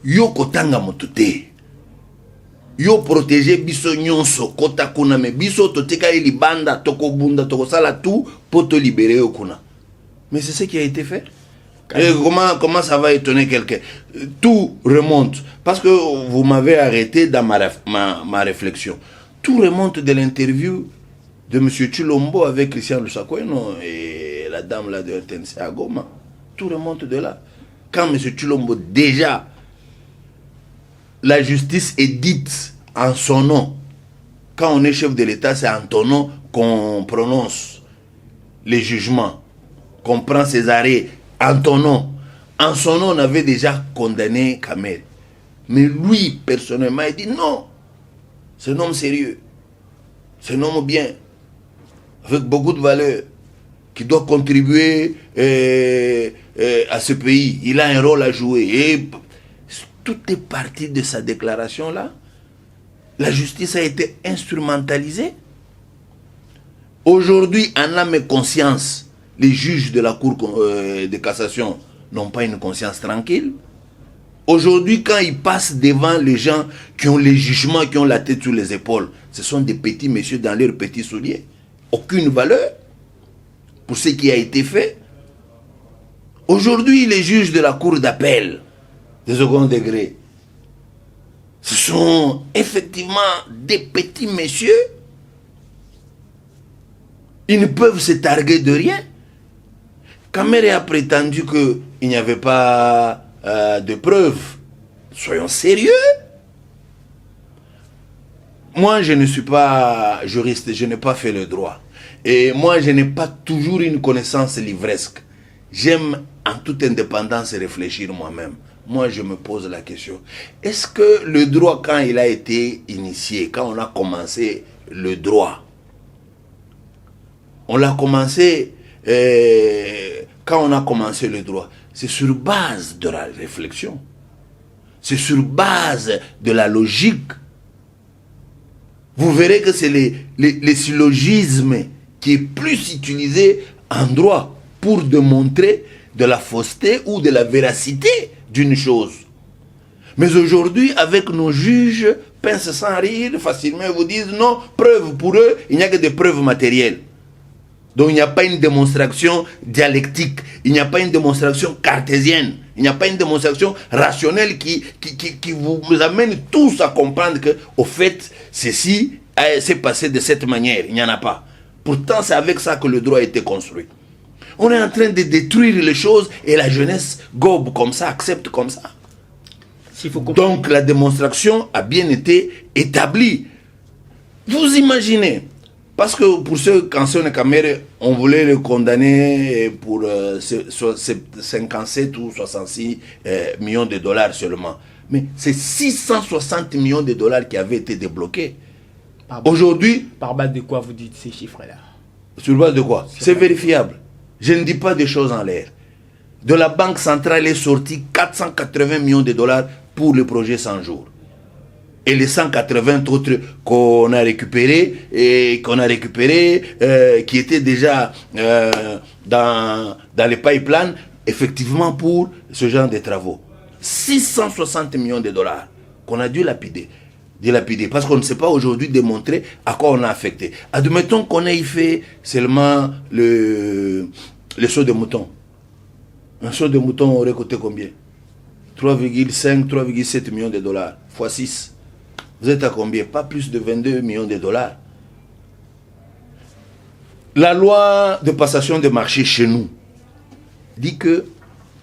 yo kotanga motute. Yo protéger biso nyonso kota kuna me biso totika libanda toko bunda toko sala tout pour te libérer yo kuna. Mais c'est ce qui a été fait. Et comment ça va étonner quelqu'un? Tout remonte. Parce que vous m'avez arrêté dans ma réflexion. Tout remonte de l'interview de M. Tshilombo avec Christian Lusakweno et la dame là de RTNC à Goma. Tout remonte de là. Quand M. Tshilombo déjà la justice est dite en son nom. Quand on est chef de l'État, c'est en ton nom qu'on prononce les jugements, qu'on prend ses arrêts en ton nom. En son nom, on avait déjà condamné Kamel. Mais lui, personnellement, il dit non. C'est un homme sérieux. C'est un homme bien. Avec beaucoup de valeurs. Qui doit contribuer à ce pays. Il a un rôle à jouer. Et tout est parti de sa déclaration-là. La justice a été instrumentalisée. Aujourd'hui, en âme et conscience, les juges de la Cour de cassation n'ont pas une conscience tranquille. Aujourd'hui, quand ils passent devant les gens qui ont les jugements, qui ont la tête sur les épaules, ce sont des petits messieurs dans leurs petits souliers. Aucune valeur pour ce qui a été fait. Aujourd'hui, les juges de la Cour d'appel de second degré, ce sont effectivement des petits messieurs. Ils ne peuvent se targuer de rien. Kamere a prétendu qu'il n'y avait pas de preuves. Soyons sérieux. Moi, je ne suis pas juriste, je n'ai pas fait le droit. Et moi, je n'ai pas toujours une connaissance livresque. J'aime en toute indépendance réfléchir moi-même. Moi, je me pose la question. Est-ce que le droit, quand il a été initié, quand on a commencé le droit, on l'a commencé, quand on a commencé le droit, c'est sur base de la réflexion. C'est sur base de la logique. Vous verrez que c'est les syllogismes qui est plus utilisé en droit pour démontrer de la fausseté ou de la véracité d'une chose. Mais aujourd'hui, avec nos juges, pince sans rire, facilement ils vous disent non, preuve pour eux, il n'y a que des preuves matérielles. Donc il n'y a pas une démonstration dialectique, il n'y a pas une démonstration cartésienne, il n'y a pas une démonstration rationnelle qui vous amène tous à comprendre que, au fait, ceci s'est passé de cette manière. Il n'y en a pas. Pourtant, c'est avec ça que le droit a été construit. On est en train de détruire les choses et la jeunesse gobe comme ça, accepte comme ça. Donc la démonstration a bien été établie. Vous imaginez, parce que pour ceux qu'Ansone Kamere, on voulait le condamner pour 57 ou 66 millions de dollars seulement. Mais c'est 660 millions de dollars qui avaient été débloqués. Aujourd'hui... Par base de quoi vous dites ces chiffres-là? Sur base de quoi? C'est vérifiable. Je ne dis pas des choses en l'air. De la Banque centrale est sorti 480 millions de dollars pour le projet 100 jours. Et les 180 autres qu'on a récupérés, qui étaient déjà dans les pipelines, effectivement pour ce genre de travaux. 660 millions de dollars qu'on a dû dilapider. Parce qu'on ne sait pas aujourd'hui démontrer à quoi on a affecté. Admettons qu'on ait fait seulement le saut de mouton. Un saut de mouton aurait coûté combien? 3,5, 3,7 millions de dollars. Fois 6. Vous êtes à combien? Pas plus de 22 millions de dollars. La loi de passation de marché chez nous dit que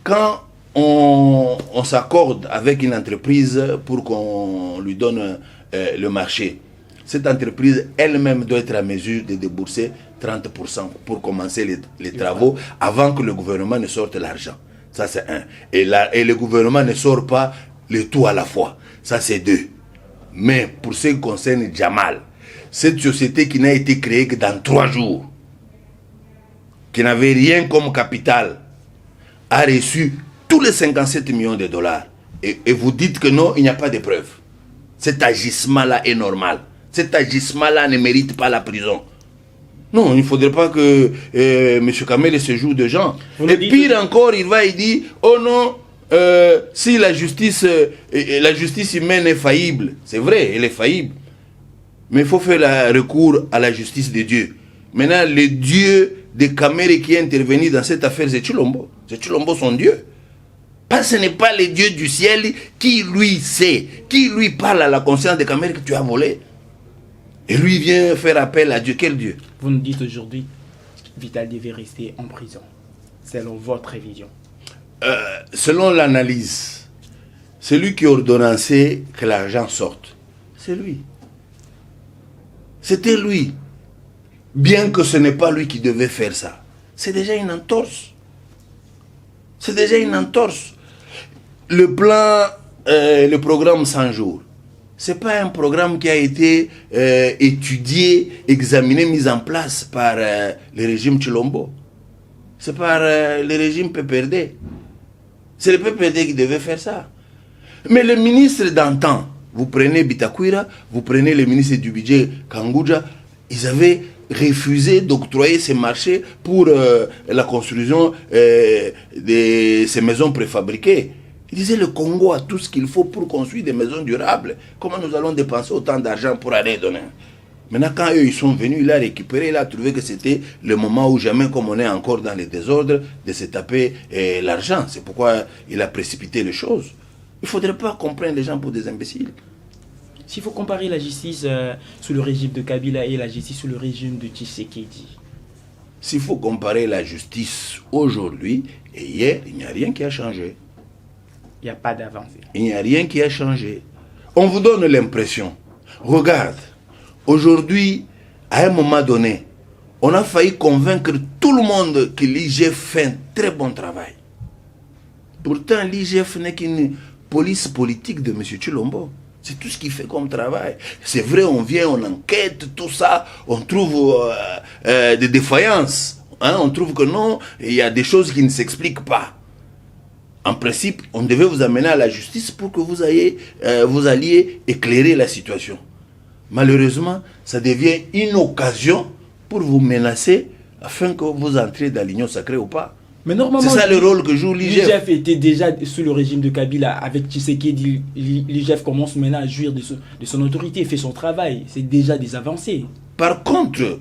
quand on s'accorde avec une entreprise pour qu'on lui donne le marché, cette entreprise elle-même doit être à mesure de débourser 30% pour commencer les travaux avant que le gouvernement ne sorte l'argent. Ça c'est un. Et le gouvernement ne sort pas le tout à la fois. Ça c'est deux. Mais pour ce qui concerne Jamal, cette société qui n'a été créée que dans 3 jours, qui n'avait rien comme capital, a reçu tous les 57 millions de dollars. Et vous dites que non, il n'y a pas de preuves. Cet agissement-là est normal. Cet agissement-là ne mérite pas la prison. Non, il ne faudrait pas que M. Kamel se joue de gens. Et pire encore, il va et dit, oh non, si la justice humaine est faillible, c'est vrai, elle est faillible. Mais il faut faire recours à la justice de Dieu. Maintenant, le Dieu de Kamel qui est intervenu dans cette affaire, c'est Chilombo. C'est Chilombo son Dieu. Parce que ce n'est pas le Dieu du ciel qui lui sait, qui lui parle à la conscience de Kamel que tu as volé. Et lui vient faire appel à Dieu. Quel Dieu? Vous nous dites aujourd'hui Vital devait rester en prison, selon votre vision. Selon l'analyse, celui qui ordonnançait que l'argent sorte, c'est lui. C'était lui. Bien que ce n'est pas lui qui devait faire ça. C'est déjà une entorse. C'est déjà une entorse. Le plan, le programme 100 jours, ce n'est pas un programme qui a été étudié, examiné, mis en place par le régime Chilombo. C'est par le régime PPRD. C'est le PPRD qui devait faire ça. Mais le ministre d'antan, vous prenez Bitakwira, vous prenez le ministre du budget Kangouja, ils avaient refusé d'octroyer ces marchés pour la construction de ces maisons préfabriquées. Ils disaient le Congo a tout ce qu'il faut pour construire des maisons durables. Comment nous allons dépenser autant d'argent pour aller donner? Maintenant, quand eux ils sont venus, il a récupéré, il a trouvé que c'était le moment où jamais, comme on est encore dans les désordres, de se taper l'argent. C'est pourquoi il a précipité les choses. Il ne faudrait pas comprendre les gens pour des imbéciles. S'il faut comparer la justice sous le régime de Kabila et la justice sous le régime de Tshisekedi. S'il faut comparer la justice aujourd'hui et hier, il n'y a rien qui a changé. Il n'y a pas d'avancée. Il n'y a rien qui a changé. On vous donne l'impression. Regarde, aujourd'hui, à un moment donné, on a failli convaincre tout le monde que l'IGF fait un très bon travail. Pourtant, l'IGF n'est qu'une police politique de M. Chilombo. C'est tout ce qu'il fait comme travail. C'est vrai, on vient, on enquête, tout ça, on trouve des défaillances. Hein, on trouve que non, il y a des choses qui ne s'expliquent pas. En principe, on devait vous amener à la justice pour que vous alliez éclairer la situation. Malheureusement, ça devient une occasion pour vous menacer afin que vous entriez dans l'union sacrée ou pas. Mais normalement, c'est ça le rôle que joue l'IGF. L'IGF était déjà sous le régime de Kabila avec Tshisekedi. L'IGF commence maintenant à jouir de son autorité, fait son travail. C'est déjà des avancées. Par contre,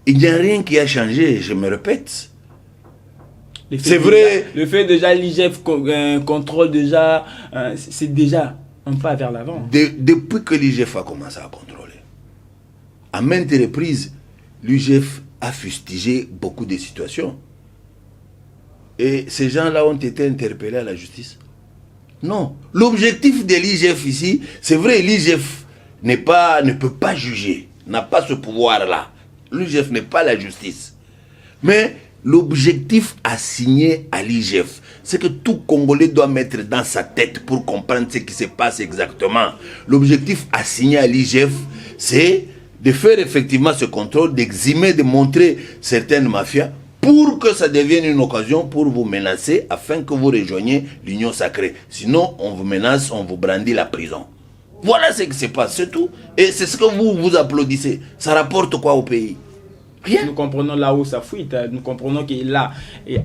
il n'y a rien qui a changé, je me répète. C'est vrai. Le fait déjà l'IGF contrôle déjà, c'est déjà un pas vers l'avant. Depuis que l'IGF a commencé à contrôler, à maintes reprises, l'IGF a fustigé beaucoup de situations. Et ces gens-là ont été interpellés à la justice. Non. L'objectif de l'IGF ici, c'est vrai, l'IGF ne peut pas juger, n'a pas ce pouvoir-là. L'IGF n'est pas la justice. Mais l'objectif assigné à l'IGF, c'est que tout Congolais doit mettre dans sa tête pour comprendre ce qui se passe exactement. L'objectif assigné à l'IGF, c'est de faire effectivement ce contrôle, d'exhumer, de montrer certaines mafias, pour que ça devienne une occasion pour vous menacer afin que vous rejoigniez l'union sacrée. Sinon, on vous menace, on vous brandit la prison. Voilà ce qui se passe, c'est tout. Et c'est ce que vous applaudissez. Ça rapporte quoi au pays? Rien. Nous comprenons là où ça fuite. Nous comprenons que là,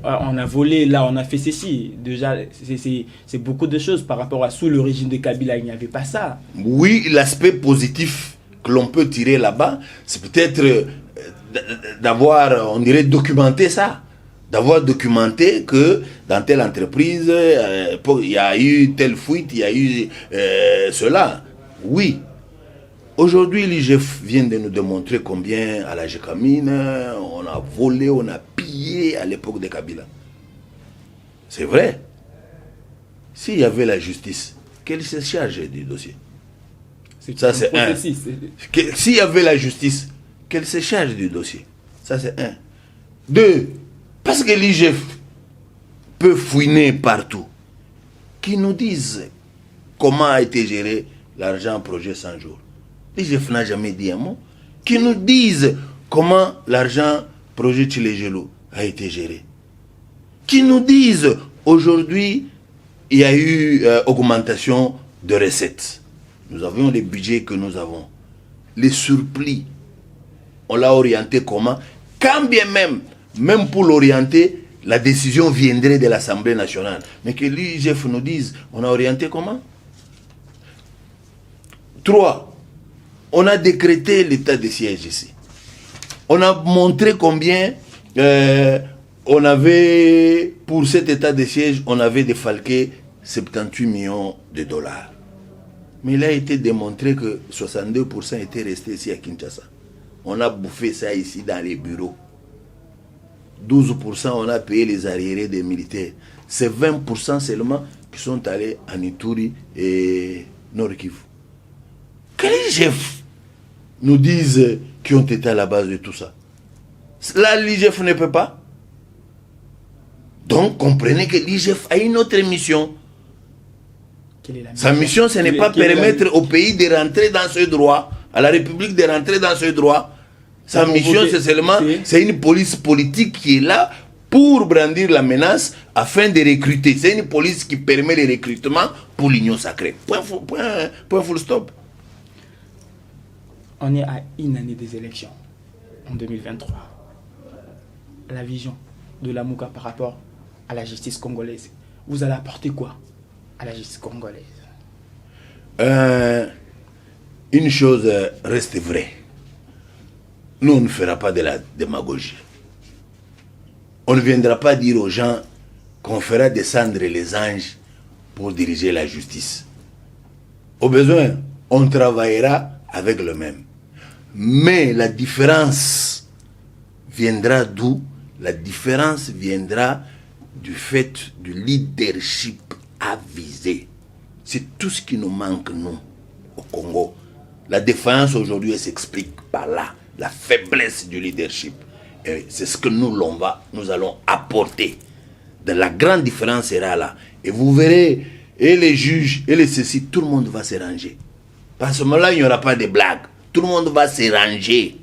on a volé, là, on a fait ceci. Déjà, c'est beaucoup de choses par rapport à sous le régime de Kabila, il n'y avait pas ça. Oui, l'aspect positif que l'on peut tirer là-bas, c'est peut-être d'avoir, on dirait, documenté ça. D'avoir documenté que dans telle entreprise, il y a eu telle fuite, il y a eu cela. Oui. Aujourd'hui, l'IGF vient de nous démontrer combien à la Gécamine, on a volé, on a pillé à l'époque de Kabila. C'est vrai. S'il y avait la justice, qu'elle se charge du dossier? Ça, c'est un. S'il y avait la justice, qu'elle se charge du dossier. Ça, c'est un. Deux, parce que l'IGF peut fouiner partout. Qui nous disent comment a été géré l'argent projet 100 jours. L'IGF n'a jamais dit un mot. Qui nous disent comment l'argent projet Tchilégelou a été géré. Qui nous disent aujourd'hui il y a eu augmentation de recettes. Nous avions les budgets que nous avons. Les surplis, on l'a orienté comment? Quand bien même pour l'orienter, la décision viendrait de l'Assemblée nationale. Mais que l'IGF nous dise, on a orienté comment? 3. On a décrété l'état de siège ici. On a montré combien on avait, pour cet état de siège, on avait défalqué 78 millions de dollars. Mais il a été démontré que 62% étaient restés ici à Kinshasa. On a bouffé ça ici dans les bureaux. 12% on a payé les arriérés des militaires. C'est 20% seulement qui sont allés à Ituri et Nord Kivu. Que les chefs nous disent qui ont été à la base de tout ça. Là, l'IGF ne peut pas. Donc, comprenez que l'IGF a une autre mission. Sa mission, ce n'est pas permettre au pays de rentrer dans ce droit, à la République de rentrer dans ce droit. Sa mission, c'est seulement, c'est une police politique qui est là pour brandir la menace afin de recruter. C'est une police qui permet le recrutement pour l'Union sacrée. Point full stop. On est à une année des élections, en 2023. La vision de la Mouka par rapport à la justice congolaise. Vous allez apporter quoi à la justice congolaise? Une chose reste vraie. Nous, on ne fera pas de la démagogie. On ne viendra pas dire aux gens qu'on fera descendre les anges pour diriger la justice. Au besoin, on travaillera avec le même. Mais la différence viendra d'où? La différence viendra du fait du leadership avisé. C'est tout ce qui nous manque, nous, au Congo. La défaillance aujourd'hui, elle s'explique par là. La faiblesse du leadership. Et c'est ce que nous allons apporter. La grande différence sera là. Et vous verrez, et les juges, et les ceci, tout le monde va se ranger. Parce que là, il n'y aura pas de blagues. Tout le monde va se ranger.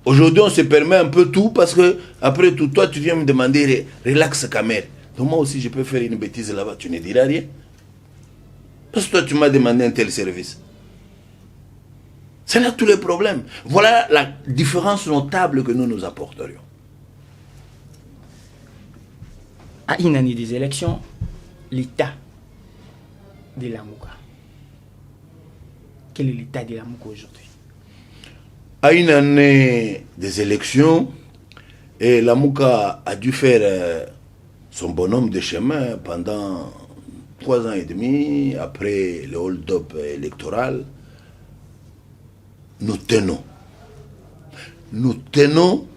Aujourd'hui, on se permet un peu tout parce que, après tout, toi, tu viens me demander, relax, caméra. Donc moi aussi, je peux faire une bêtise là-bas, tu ne diras rien. Parce que toi, tu m'as demandé un tel service. C'est là tous les problèmes. Voilà la différence notable que nous apporterions. À une année des élections, l'état de la Mouka. Quel est l'état de la Mouka aujourd'hui? À une année des élections, et la Mouka a dû faire son bonhomme de chemin pendant 3 ans et demi, après le hold-up électoral. Nous tenons. Nous tenons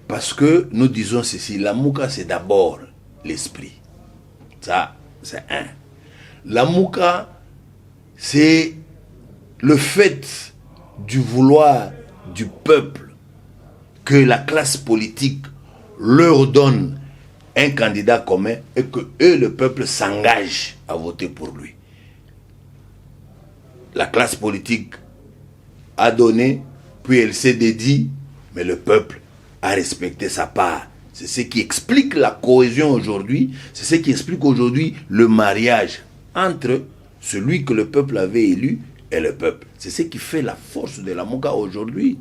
parce que nous disons ceci, la Mouka c'est d'abord l'esprit. Ça, c'est un. La Mouka, c'est le fait du vouloir du peuple que la classe politique leur donne un candidat commun et que eux, le peuple, s'engage à voter pour lui. La classe politique a donné, puis elle s'est dédiée, mais le peuple a respecté sa part. C'est ce qui explique la cohésion aujourd'hui, c'est ce qui explique aujourd'hui le mariage entre celui que le peuple avait élu et le peuple. C'est ce qui fait la force de la Mouka aujourd'hui.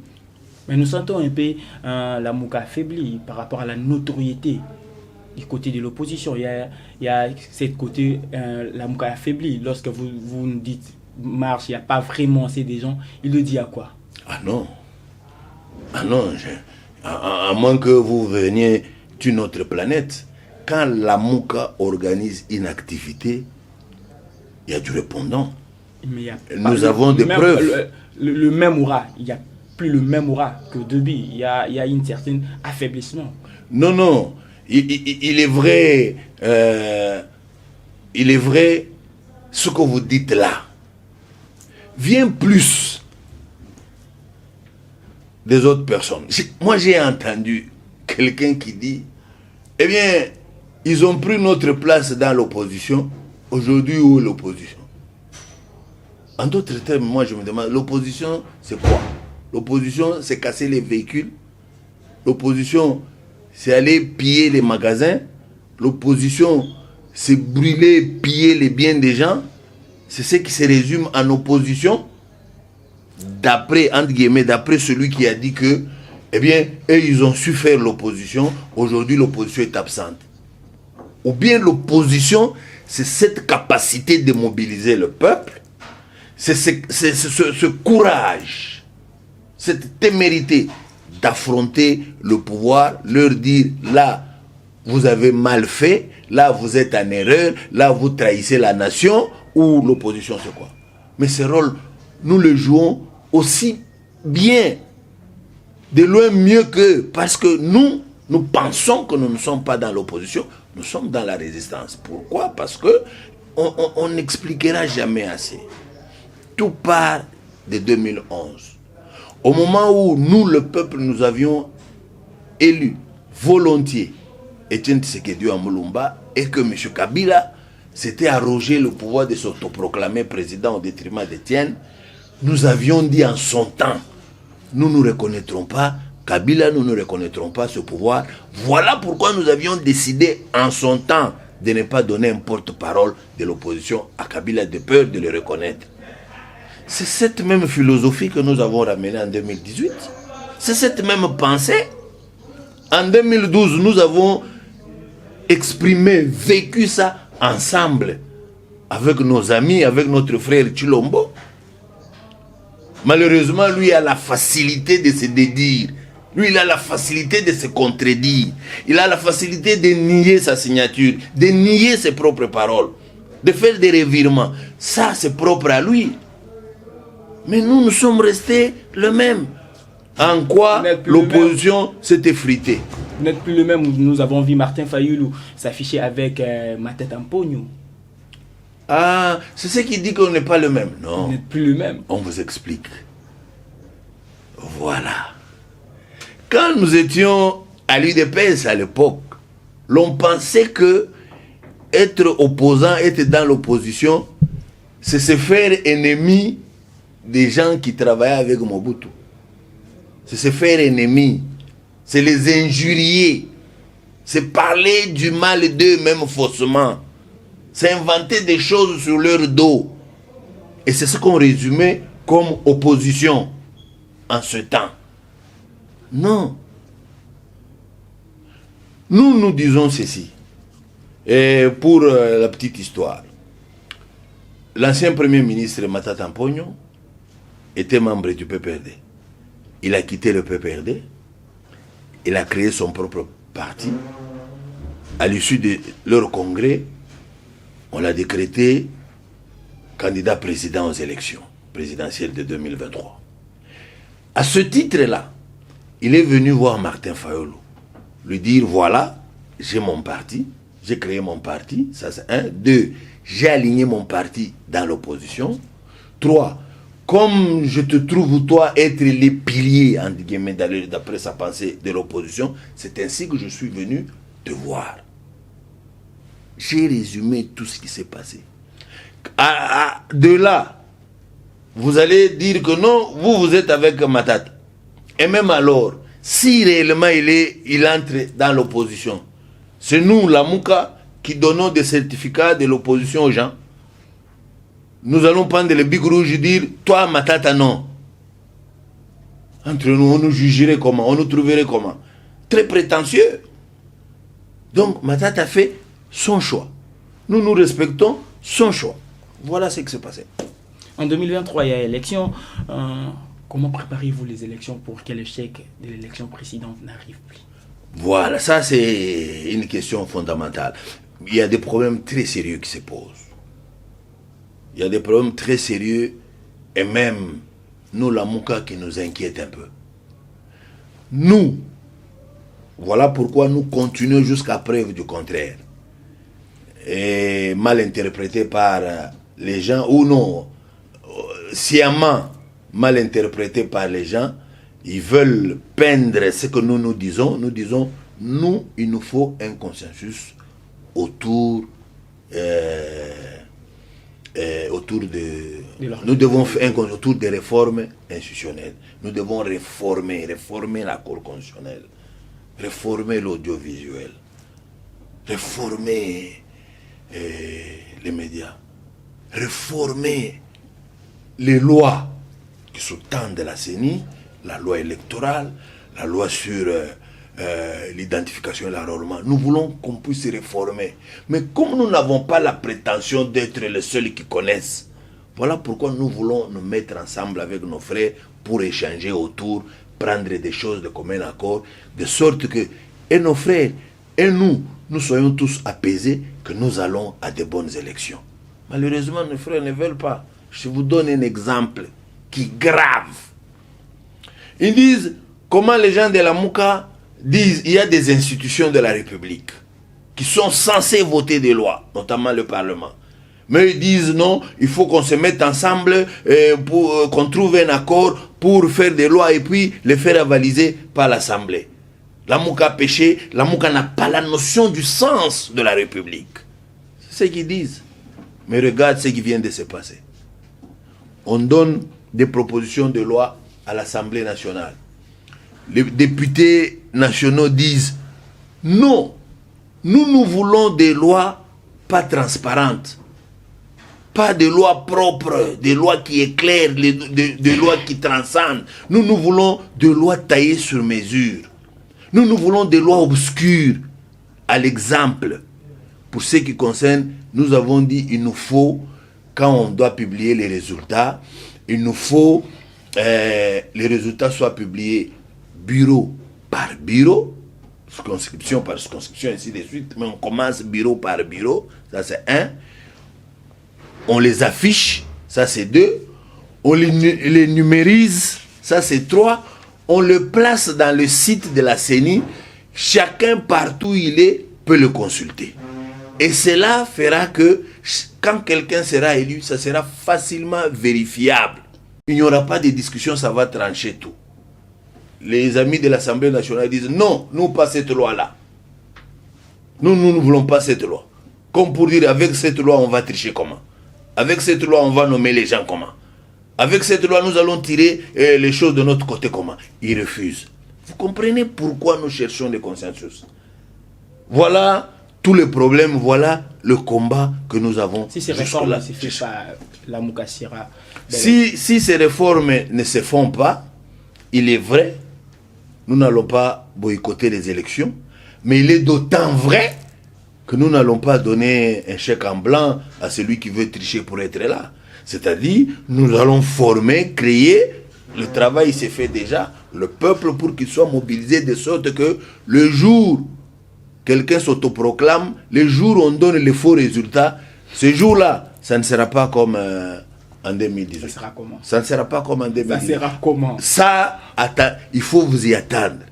Mais nous sentons un peu la Mouka affaiblie par rapport à la notoriété du côté de l'opposition. Il y a cette côté, la Mouka affaiblie. Lorsque vous nous dites marche, il n'y a pas vraiment assez de gens, il le dit à quoi? Ah non. Ah non, à moins que vous veniez d'une autre planète. Quand la Mouka organise une activité, il y a du répondant. Mais nous avons des preuves. Le même aura, il n'y a plus le même aura que Debi. Il y a une certaine affaiblissement. Non, non. Il est vrai, ce que vous dites là. Vient plus des autres personnes. Moi, j'ai entendu quelqu'un qui dit, eh bien, ils ont pris notre place dans l'opposition. Aujourd'hui, où est l'opposition? En d'autres termes, moi, je me demande, l'opposition, c'est quoi? L'opposition, c'est casser les véhicules. L'opposition, c'est aller piller les magasins. L'opposition, c'est brûler, piller les biens des gens. C'est ce qui se résume en opposition. D'après, entre guillemets, d'après celui qui a dit que, eh bien, eux, ils ont su faire l'opposition. Aujourd'hui, l'opposition est absente. Ou bien l'opposition, c'est cette capacité de mobiliser le peuple. C'est ce courage, cette témérité d'affronter le pouvoir, leur dire, là, vous avez mal fait, là, vous êtes en erreur, là, vous trahissez la nation, ou l'opposition, c'est quoi? Mais ce rôle, nous le jouons aussi bien, de loin mieux que, parce que nous pensons que nous ne sommes pas dans l'opposition, Nous sommes dans la résistance. Pourquoi? Parce que on n'expliquera jamais assez. Tout part de 2011. Au moment où nous, le peuple, nous avions élu volontiers Etienne Tshisekedi à Mulumba et que M. Kabila s'était arrogé le pouvoir de s'autoproclamer président au détriment d'Etienne, nous avions dit en son temps, nous ne reconnaîtrons pas Kabila, nous ne reconnaîtrons pas ce pouvoir. Voilà pourquoi nous avions décidé en son temps de ne pas donner un porte-parole de l'opposition à Kabila de peur de le reconnaître. C'est cette même philosophie que nous avons ramenée en 2018. C'est cette même pensée. En 2012, nous avons exprimé, vécu ça ensemble avec nos amis, avec notre frère Chilombo. Malheureusement, lui a la facilité de se dédire. Lui, il a la facilité de se contredire. Il a la facilité de nier sa signature, de nier ses propres paroles, de faire des revirements. Ça, c'est propre à lui. Mais nous sommes restés le même. En quoi l'opposition s'est effritée. Vous n'êtes plus le même. Nous avons vu Martin Fayulu s'afficher avec Matata Mponyo. Ah, c'est ce qui dit qu'on n'est pas le même. Non. Vous n'êtes plus le même. On vous explique. Voilà. Quand nous étions à l'UDPS à l'époque, l'on pensait que être opposant, être dans l'opposition, c'est se faire ennemi des gens qui travaillaient avec Mobutu. C'est se faire ennemi. C'est les injurier. C'est parler du mal d'eux même faussement. C'est inventer des choses sur leur dos. Et c'est ce qu'on résumait comme opposition en ce temps. Non. Nous disons ceci. Et pour la petite histoire. L'ancien premier ministre Matata Mponyo était membre du PPRD. Il a quitté le PPRD. Il a créé son propre parti. À l'issue de leur congrès, on l'a décrété candidat président aux élections présidentielles de 2023. À ce titre-là, il est venu voir Martin Fayulu, lui dire, voilà, j'ai mon parti, j'ai créé mon parti, ça c'est un. 2, j'ai aligné mon parti dans l'opposition. 3, comme je te trouve toi être les piliers, entre guillemets, d'après sa pensée, de l'opposition, c'est ainsi que je suis venu te voir. J'ai résumé tout ce qui s'est passé. De là, vous allez dire que non, vous êtes avec Matata. Et même alors, si réellement il entre dans l'opposition, c'est nous, la Mouka, qui donnons des certificats de l'opposition aux gens. Nous allons prendre le bic rouge et dire, toi, Matata, non. Entre nous, on nous jugerait comment, on nous trouverait comment. Très prétentieux. Donc, Matata fait son choix. Nous respectons son choix. Voilà ce qui s'est passé. En 2023, il y a élection. Comment préparez-vous les élections pour que l'échec de l'élection précédente n'arrive plus? Voilà, ça c'est une question fondamentale. Il y a des problèmes très sérieux qui se posent. Il y a des problèmes très sérieux et même nous, la Mouka, qui nous inquiète un peu. Nous, voilà pourquoi nous continuons jusqu'à preuve du contraire. Et mal interprété par les gens, ou non, sciemment mal interprété par les gens, ils veulent peindre ce que nous disons. Nous disons, il nous faut un consensus autour nous devons faire autour des réformes institutionnelles. Nous devons réformer la Cour constitutionnelle, réformer l'audiovisuel, réformer les médias, réformer les lois qui sont tant de la CENI, la loi électorale, la loi sur l'identification et l'enrôlement. Nous voulons qu'on puisse réformer. Mais comme nous n'avons pas la prétention d'être les seuls qui connaissent, voilà pourquoi nous voulons nous mettre ensemble avec nos frères pour échanger autour, prendre des choses de commun accord, de sorte que et nos frères et nous soyons tous apaisés, que nous allons à de bonnes élections. Malheureusement, nos frères ne veulent pas. Je vous donne un exemple qui est grave. Ils disent, comment les gens de la Mouka disent, il y a des institutions de la République. qui sont censés voter des lois, notamment le Parlement. Mais ils disent non, il faut qu'on se mette ensemble pour qu'on trouve un accord pour faire des lois et puis les faire avaliser par l'Assemblée. La Mouka a péché, la Mouka n'a pas la notion du sens de la République. C'est ce qu'ils disent. Mais regarde ce qui vient de se passer. On donne des propositions de loi à l'Assemblée nationale. Les députés nationaux disent non, nous voulons des lois pas transparentes. Pas de lois propres, des lois qui éclairent, des lois qui transcendent. Nous voulons des lois taillées sur mesure. Nous voulons des lois obscures. À l'exemple, pour ce qui concerne, nous avons dit il nous faut, quand on doit publier les résultats, il nous faut les résultats soient publiés bureau par bureau, circonscription par circonscription, ainsi de suite. Mais on commence bureau par bureau, ça c'est un. On les affiche, ça c'est 2. On les numérise, ça c'est 3. On le place dans le site de la CENI. Chacun, partout où il est, peut le consulter. Et cela fera que, quand quelqu'un sera élu, ça sera facilement vérifiable. Il n'y aura pas de discussion, ça va trancher tout. Les amis de l'Assemblée nationale disent non, nous pas cette loi-là. Nous ne voulons pas cette loi. Comme pour dire, avec cette loi, on va tricher comment? Avec cette loi, on va nommer les gens comment? Avec cette loi, nous allons tirer les choses de notre côté comment? Ils refusent. Vous comprenez pourquoi nous cherchons le consensus? Voilà tous les problèmes, voilà le combat que nous avons. Si ces réformes ne se font pas, la Mouka sera... Si ces réformes ne se font pas, il est vrai, nous n'allons pas boycotter les élections, mais il est d'autant vrai que nous n'allons pas donner un chèque en blanc à celui qui veut tricher pour être là. C'est-à-dire, nous allons former, créer, le travail s'est fait déjà, le peuple pour qu'il soit mobilisé de sorte que le jour quelqu'un s'autoproclame, le jour où on donne les faux résultats, ce jour-là, ça ne sera pas comme en 2018. Ça sera comment? Ça ne sera pas comme en 2018. Ça sera comment? Ça, il faut vous y attendre.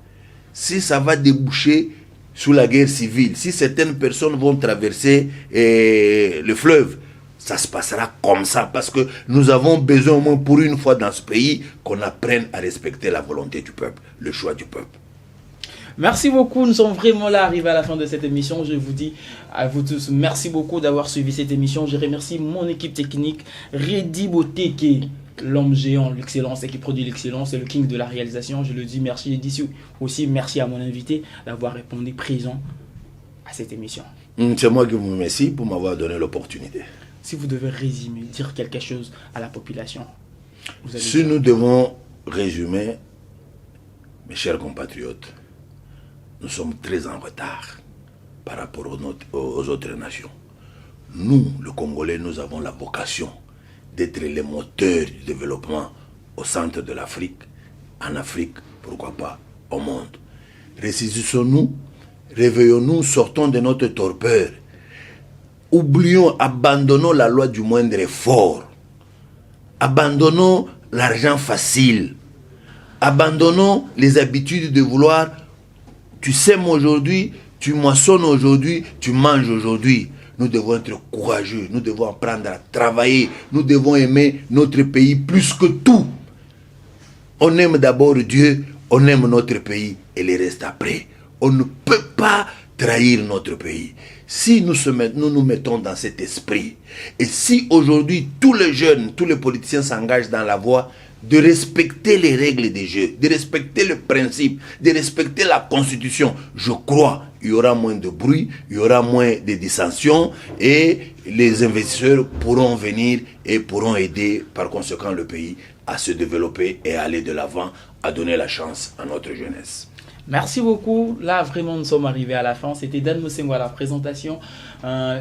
Si ça va déboucher sous la guerre civile, si certaines personnes vont traverser le fleuve, ça se passera comme ça, parce que nous avons besoin au moins pour une fois dans ce pays qu'on apprenne à respecter la volonté du peuple, le choix du peuple. Merci beaucoup, nous sommes vraiment là, arrivés à la fin de cette émission. Je vous dis à vous tous, merci beaucoup d'avoir suivi cette émission. Je remercie mon équipe technique, Reddy Boteke, l'homme géant, l'excellence et qui produit l'excellence, c'est le king de la réalisation. Je le dis merci, et d'ici aussi merci à mon invité d'avoir répondu présent à cette émission. C'est moi qui vous remercie pour m'avoir donné l'opportunité. Si vous devez résumer, dire quelque chose à la population, si nous devons résumer, mes chers compatriotes, nous sommes très en retard par rapport aux autres nations. Nous, le Congolais, nous avons la vocation d'être les moteurs du développement au centre de l'Afrique, en Afrique, pourquoi pas au monde. Ressaisissons-nous, réveillons-nous, sortons de notre torpeur. Oublions, abandonnons la loi du moindre effort. Abandonnons l'argent facile. Abandonnons les habitudes de vouloir, tu sèmes aujourd'hui, tu moissonnes aujourd'hui, tu manges aujourd'hui. Nous devons être courageux, nous devons apprendre à travailler, nous devons aimer notre pays plus que tout. On aime d'abord Dieu, on aime notre pays et le reste après. On ne peut pas trahir notre pays. Si nous nous mettons dans cet esprit, et si aujourd'hui tous les jeunes, tous les politiciens s'engagent dans la voie de respecter les règles des jeux, de respecter le principe, de respecter la constitution, je crois qu'il y aura moins de bruit, il y aura moins de dissensions et les investisseurs pourront venir et pourront aider par conséquent le pays à se développer et à aller de l'avant, à donner la chance à notre jeunesse. Merci beaucoup. Là, vraiment, nous sommes arrivés à la fin. C'était Dan Mosengo à la présentation.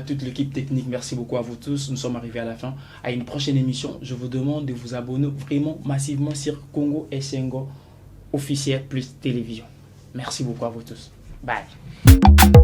Toute l'équipe technique, merci beaucoup à vous tous. Nous sommes arrivés à la fin. À une prochaine émission, je vous demande de vous abonner vraiment massivement sur Congo Esengo officiel plus télévision. Merci beaucoup à vous tous. Bye.